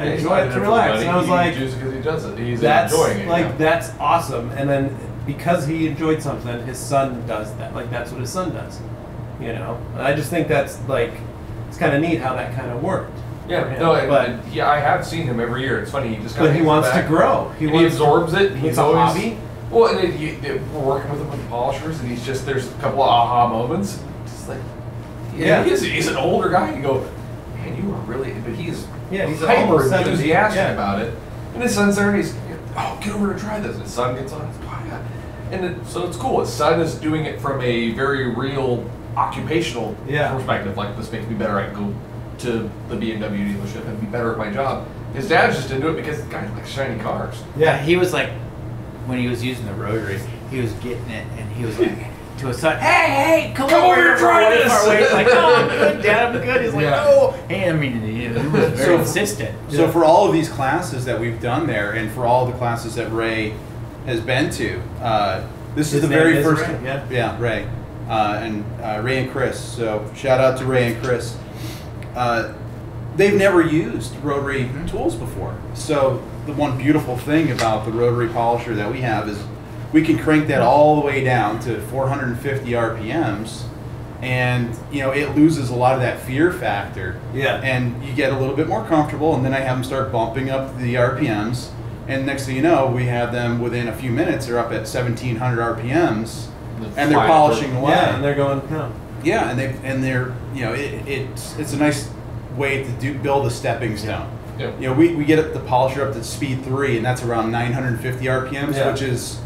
enjoy it to relax. And I was like, just because he does it, he's that's enjoying it. That's awesome. And then because he enjoyed something, his son does that. That's what his son does. And I just think that's it's kind of neat how that kind of worked. Yeah, I have seen him every year. It's funny, he just But he wants to grow. He absorbs it. It's a hobby. Well, and we're working with him with the polishers, and there's a couple of aha moments. Just he's an older guy. You go, man, you are really, but he's hyper enthusiastic about it. And his son's there, and he's, get over to try this. And his son gets on, so it's cool. His son is doing it from a very real occupational perspective. Like, this makes me better. I can go to the BMW dealership and be better at my job. His dad's just into it because the guy likes shiny cars. Yeah, he was like, when he was using the rotary, he was getting it, and he was like, to his son, hey, come over here, try this. He's like, oh, I'm good, Dad, I'm good. He's like, oh. Hey, I mean, he was very insistent. So for all of these classes that we've done there, and for all the classes that Ray has been to, this is the very first. Ray, Ray, and Ray and Chris. So shout out to Ray and Chris. They've never used rotary tools before. So the one beautiful thing about the rotary polisher that we have is we can crank that all the way down to 450 RPMs, and it loses a lot of that fear factor. Yeah. And you get a little bit more comfortable, and then I have them start bumping up the RPMs, and next thing you know, we have them within a few minutes, they're up at 1700 RPMs, and they're polishing away. Yeah, and they're going, no. Yeah, and they're it's a nice way to build a stepping stone. Yeah. We get the polisher up to speed 3, and that's around 950 RPMs, which is,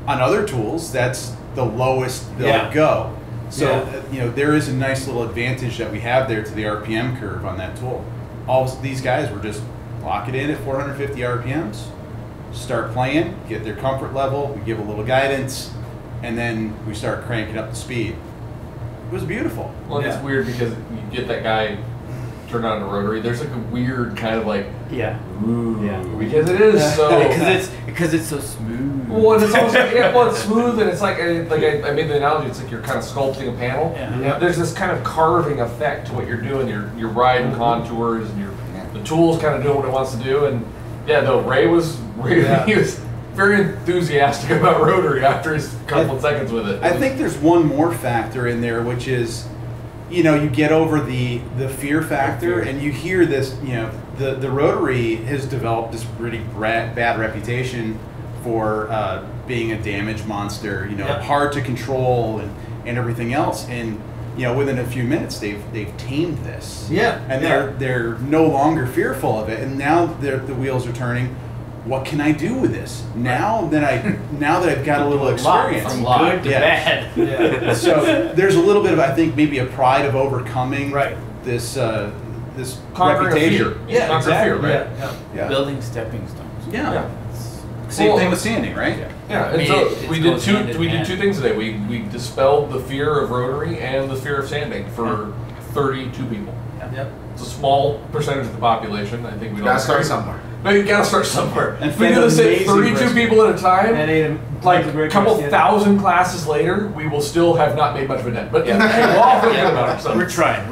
on other tools, that's the lowest they'll go. So there is a nice little advantage that we have there to the RPM curve on that tool. All these guys were just lock it in at 450 RPMs, start playing, get their comfort level, we give a little guidance, and then we start cranking up the speed. was beautiful. Well, it's weird because you get that guy turned on a rotary. There's like a weird kind of like ooh, because it is so because it's so smooth. Well, and it's also it's smooth and it's like I made the analogy. It's like you're kind of sculpting a panel. There's this kind of carving effect to what you're doing. You're riding contours and the tool's kind of doing what it wants to do. And Ray was he was very enthusiastic about rotary after his couple of seconds with it. I think there's one more factor in there, which is, you get over the fear factor, and you hear this, the rotary has developed this pretty bad reputation for being a damage monster, hard to control and everything else. And, within a few minutes, they've tamed this. Yeah. And they're no longer fearful of it. And now the wheels are turning. What can I do with this now that I've got a little experience? From good to bad. Yeah. So there's a little bit of, I think, maybe a pride of overcoming this conquering reputation. Fear. Yeah, exactly. Fear, right? Yeah. Building stepping stones. Yeah. Same thing with sanding, right? Yeah. And so we did two things today. We dispelled the fear of rotary and the fear of sanding for 32 people. Yep. It's a small percentage of the population. I think we gotta start somewhere. No, you gotta start somewhere. And if we do this at amazing 32 people at a time, like a great couple thousand classes later, we will still have not made much of a dent. But we'll all feel good about ourselves. We're trying.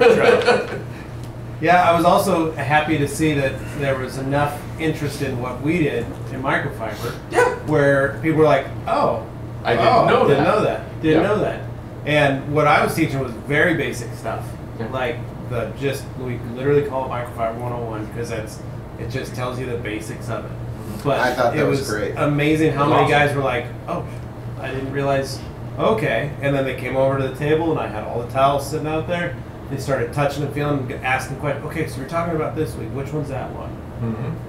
Yeah, I was also happy to see that there was enough interest in what we did in microfiber. Yeah. Where people were like, "Oh, I didn't know that. Didn't know that." And what I was teaching was very basic stuff, like we literally call it microfiber 101 because it just tells you the basics of it. But I thought that it was great. Amazing how many guys were like, "Oh, I didn't realize." Okay, and then they came over to the table and I had all the towels sitting out there. They started touching and feeling, asking questions. Okay, so we're talking about this week. Which one's that one?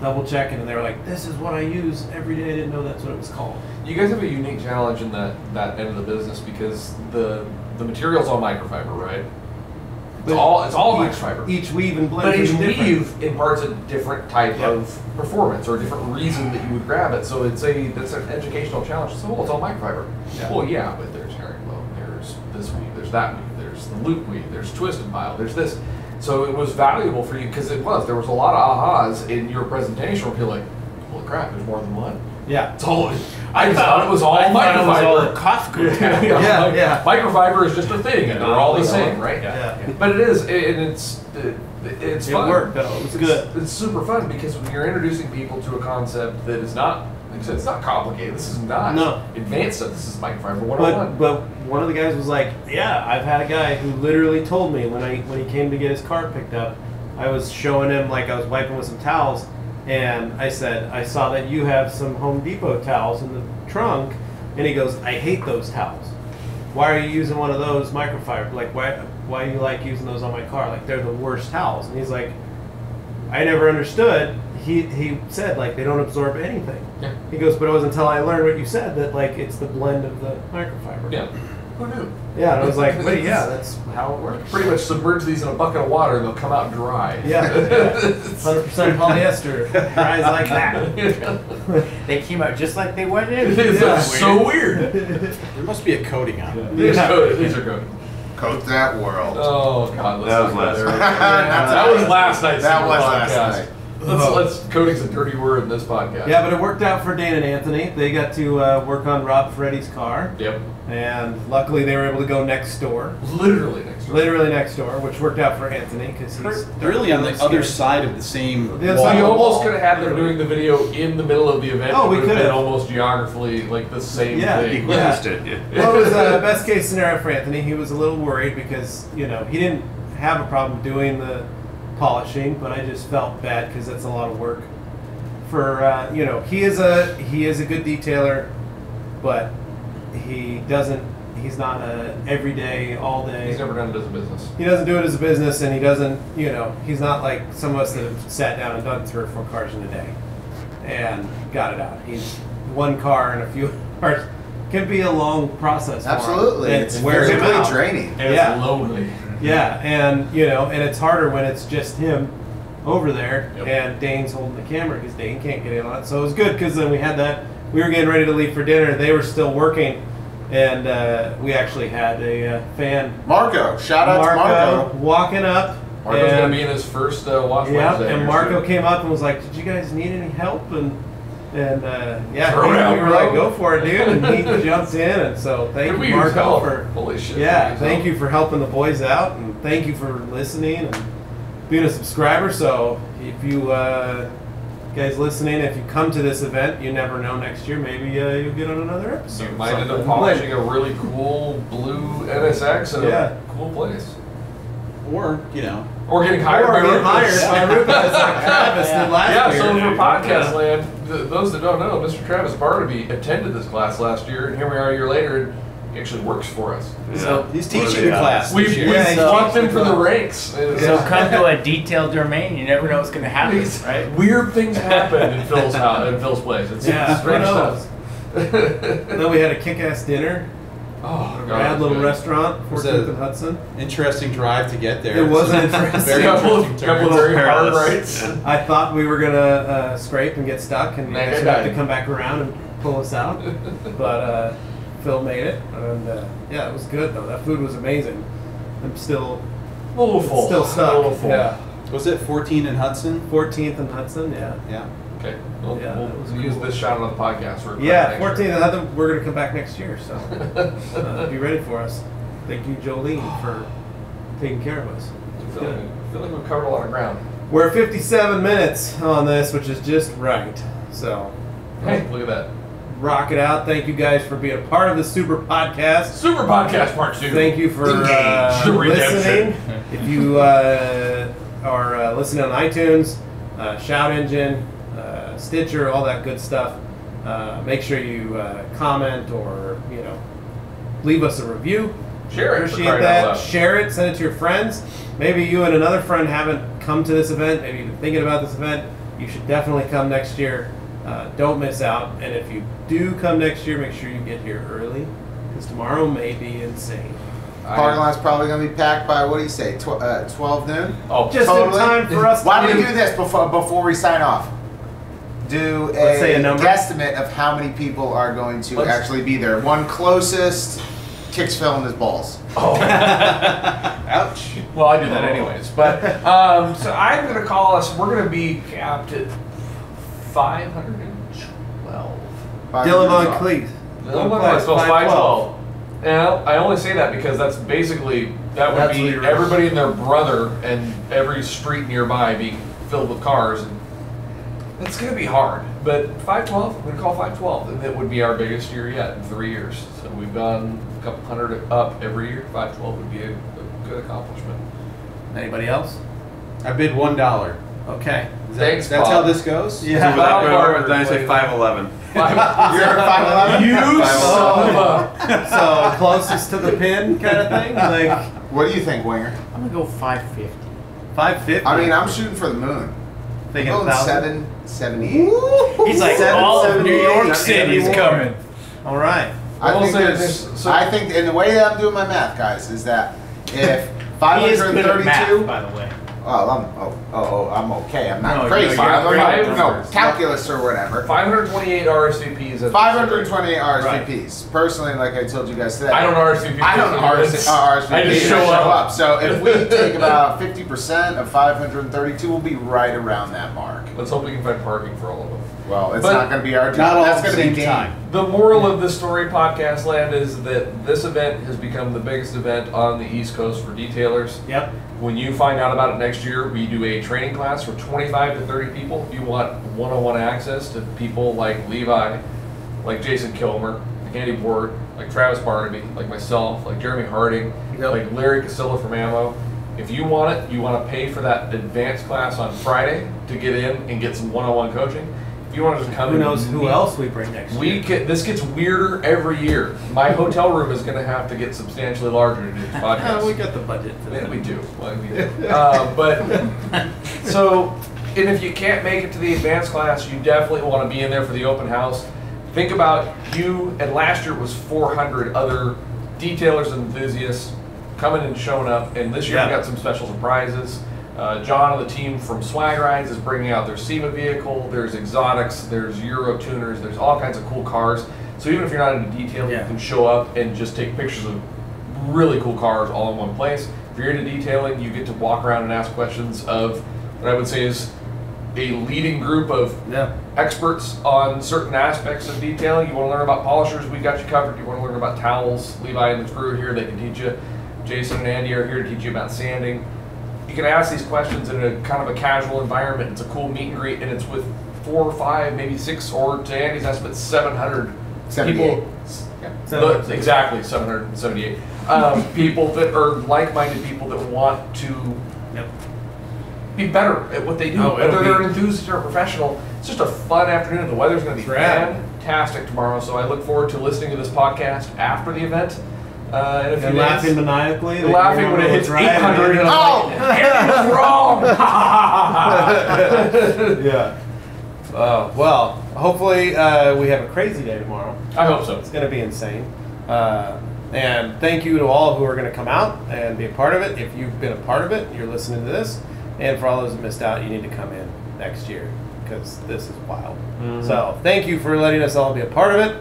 Double checking, and they were like, "This is what I use every day." I didn't know that's what it was called. You guys have a unique challenge in that end of the business because the material's all microfiber, right? It's all microfiber. Each weave and blend. But each is different. weave imparts a different type of performance or a different reason that you would grab it. So that's an educational challenge. So it's all microfiber. Yeah. Well, yeah, but there's herringbone, there's this weave, there's that weave, there's the loop weave, there's twisted pile, there's this. So it was valuable for you because there was a lot of ahas in your presentation where you're like, holy crap, there's more than one. Yeah. It's all. I thought it was all microfiber. Yeah. Microfiber is just a thing, and they're all the same, right? Yeah. But it is, and it's It fun. worked though. It was good. It's super fun because when you're introducing people to a concept that is not, like I said, it's not complicated. This is not advanced stuff. This is microfiber 101. But one of the guys was like, "Yeah, I've had a guy who literally told me when he came to get his car picked up, I was showing him like I was wiping with some towels." And I said, "I saw that you have some Home Depot towels in the trunk." And he goes, "I hate those towels. Why are you using one of those microfiber? Like, why do you like using those on my car? Like, they're the worst towels." And he's like, "I never understood." He said, like, they don't absorb anything. Yeah. He goes, "But it was until I learned what you said that, like, it's the blend of the microfiber." Yeah. Who knew? Yeah, and I was like, "Wait, yeah, that's how it works." Pretty much submerge these in a bucket of water and they'll come out dry. Yeah. 100% polyester. Dries like that. They came out just like they went in. It's so weird. There must be a coating on it. These are good. Coat that world. Oh God, That was last night. That was last night's That was podcast. last night. Let's coating's a dirty word in this podcast. Yeah, but it worked out for Dan and Anthony. They got to work on Rob Freddy's car. Yep. And luckily they were able to go next door. Literally next door. Literally next door, which worked out for Anthony because he's Really on the other side of the same Yeah, So so you wall. almost could have had them doing the video in the middle of the event. Oh, It we would have been could've. almost geographically like the same Yeah, thing. yeah. Witnessed it, yeah. Well, it was a best case scenario for Anthony. He was a little worried because, he didn't have a problem doing the polishing, but I just felt bad because that's a lot of work. For, he is a good detailer, but he's not a everyday, all day. He's never done it as a business. He doesn't do it as a business, and he doesn't, he's not like some of us that have sat down and done 3 or 4 cars in a day and got it out. He's one car and a few cars. Can be a long process for him. Absolutely. And It's wears him physically out. draining. And Yeah. it's lonely. Yeah, and and it's harder when it's just him over there, Yep. and Dane's holding the camera because Dane can't get in on it. So it was good because then we had that. We were getting ready to leave for dinner. They were still working And we actually had a fan, Marco. Shout out to Marco. walking up. Marco's going to be in his first Watch Wednesday. And Marco came up and was like, "Did you guys need any help?" And yeah, Throw it out, we were bro. like, "Go for it, dude!" And he jumped in, and so thank you, Marco, for holy shit. thank you for helping the boys out, and thank you for listening and being a subscriber. So if you guys listening, if you come to this event, you never know, next year maybe you'll get on another episode. You might end up polishing a really cool blue NSX at a cool place. Or, you know. Or getting hired by RUPES. by RUPES like Travis did last year. So for podcast land, those that don't know, Mr. Travis Barnaby attended this class last year, and here we are a year later, and he actually works for us. Yeah. So he's teaching the class. We've swapped him for the ranks. So come to a detailed domain, you never know what's going to happen, right? Weird things happen in Phil's house, in Phil's place. It's strange stuff. Then we had a kick-ass dinner. Oh, Rad little restaurant, Was 14th it- and Hudson. Interesting drive to get there. It was interesting. Very couple interesting of turns. very hard Perilous. rights. I thought we were gonna scrape and get stuck, and you Man, guys it would have to died. come back around and pull us out. But Phil made it, and yeah, it was good though. That food was amazing. I'm still A little full. still stuck. A little full. Yeah, Was it 14 in Hudson? 14th and Hudson. Yeah, Yeah. Okay. We'll, Yeah, that was we'll use cool. this shot on the podcast. For yeah. next 14th year. and Hudson. We're gonna come back next year, so be ready for us. Thank you, Jolene, for taking care of us. I feel like we've covered a lot of ground. We're at 57 minutes on this, which is just right. So, Hey, look at that. rock it out. Thank you guys for being a part of the Super Podcast. Super podcast part 2. Thank you for Engage. The listening. redemption. If you are listening on iTunes, Shout Engine, Stitcher, all that good stuff, make sure you comment or leave us a review. Share it. for Appreciate crying out that. loud. Share it. Send it to your friends. Maybe you and another friend haven't come to this event. Maybe you've been thinking about this event. You should definitely come next year. Don't miss out. And if you do come next year, make sure you get here early, because tomorrow may be insane. Parking lot's probably going to be packed by, what do you say, 12 noon? Oh, Just in time for us Why to don't we do this before we sign off? Do Let's say a number. guesstimate of how many people are going to actually be there. One closest kicks Phil in his balls. Ouch. well, I do that anyways. But so I'm going to call us. We're going to be capped at 512. Dylan von Kleist. Dylan von Kleist, 512. And I only say that because that's basically that would That's be what you're- everybody and their brother and every street nearby being filled with cars, and it's going to be hard. But 512, I'm going to call 512, and it would be our biggest year yet in 3 years. So we've gone a couple hundred up every year. 512 would be a good accomplishment. Anybody else? I bid $1. Okay. Thanks, That's Bob. how this goes? Yeah. Then I say 5'11". You're at 5'11"? You son of a... So closest to the pin kind of thing? Like What do you think, Winger? I'm going to go 550. 550? I mean, I'm shooting for the moon. thinking I'm going 1,000? 778. He's like, all of New York City's 71. coming. All right. I We'll think, say there's- this, so- I think, and the way that I'm doing my math, guys, is that if He is good at math, 532, by the way. I'm okay. I'm not No, crazy. you're I'm great not- at no, numbers. calculus or whatever. 528 RSVPs. At 528 RSVPs. Personally, like I told you guys today, I don't RSVP. I don't RSVP. I just show up. So if we take about 50% of 532, we'll be right around that mark. Let's hope we can find parking for all of them. Well, it's But not going to be our Not job. all That's at the going to be same time. The moral of the story, podcast land, is that this event has become the biggest event on the East Coast for detailers. Yep. When you find out about it next year, we do a training class for 25 to 30 people. If you want one-on-one access to people like Levi, like Jason Killmer, like Andy Ward, like Travis Barnaby, like myself, like Jeremy Harding, Yep. like Larry Casilla from Ammo. If you want it, you want to pay for that advanced class on Friday to get in and get some one-on-one coaching. If you want to just come Who and knows who meet- else we bring next year? This gets weirder every year. My hotel room is going to have to get substantially larger to do this podcast. We got the budget for Yeah, that. we do. Well, we do. But so, and if you can't make it to the advanced class, you definitely want to be in there for the open house. Think about you, and last year was 400 other detailers and enthusiasts coming and showing up, and this year we Yeah. got some special surprises. John and the team from Swag Rides is bringing out their SEMA vehicle. There's exotics, there's Euro tuners, there's all kinds of cool cars. So even if you're not into detailing, you can show up and just take pictures of really cool cars all in one place. If you're into detailing, you get to walk around and ask questions of what I would say is a leading group of experts on certain aspects of detailing. You want to learn about polishers, we got you covered. You want to learn about towels, Levi and the crew are here, they can teach you. Jason and Andy are here to teach you about sanding. You can ask these questions in a kind of a casual environment. It's a cool meet and greet, and it's with 4 or 5, maybe 6, or to Andy's estimate, 700 people. Exactly, 778 people that are like-minded people that want to be better at what they do. Whether they're an enthusiast or a professional, it's just a fun afternoon. The weather's going to be fantastic tomorrow, so I look forward to listening to this podcast after the event. And laughing maniacally. Laughing when it hits 800. And oh, Aaron was wrong. Yeah. Well, hopefully we have a crazy day tomorrow. I hope so. It's going to be insane. And thank you to all who are going to come out and be a part of it. If you've been a part of it, you're listening to this. And for all those that missed out, you need to come in next year because this is wild. So thank you for letting us all be a part of it.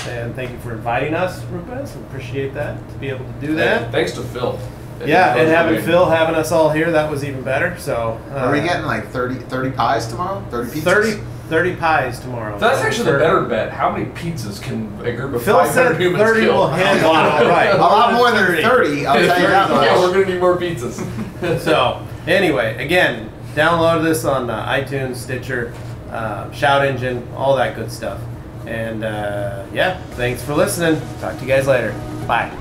And thank you for inviting us, RUPES. Appreciate that, to be able to do that. Thanks to Phil. Yeah, and having Phil having us all here, that was even better. So are we getting like 30 pies tomorrow? 30 pizzas? 30 pies tomorrow. That's actually the better bet. How many pizzas can a group of Phil 500 said humans 30 kill? will handle it all right. A lot more than 30, I'll tell you that much. Yeah, we're going to need more pizzas. So, anyway, again, download this on iTunes, Stitcher, Shout Engine, all that good stuff. And, yeah, thanks for listening. Talk to you guys later. Bye.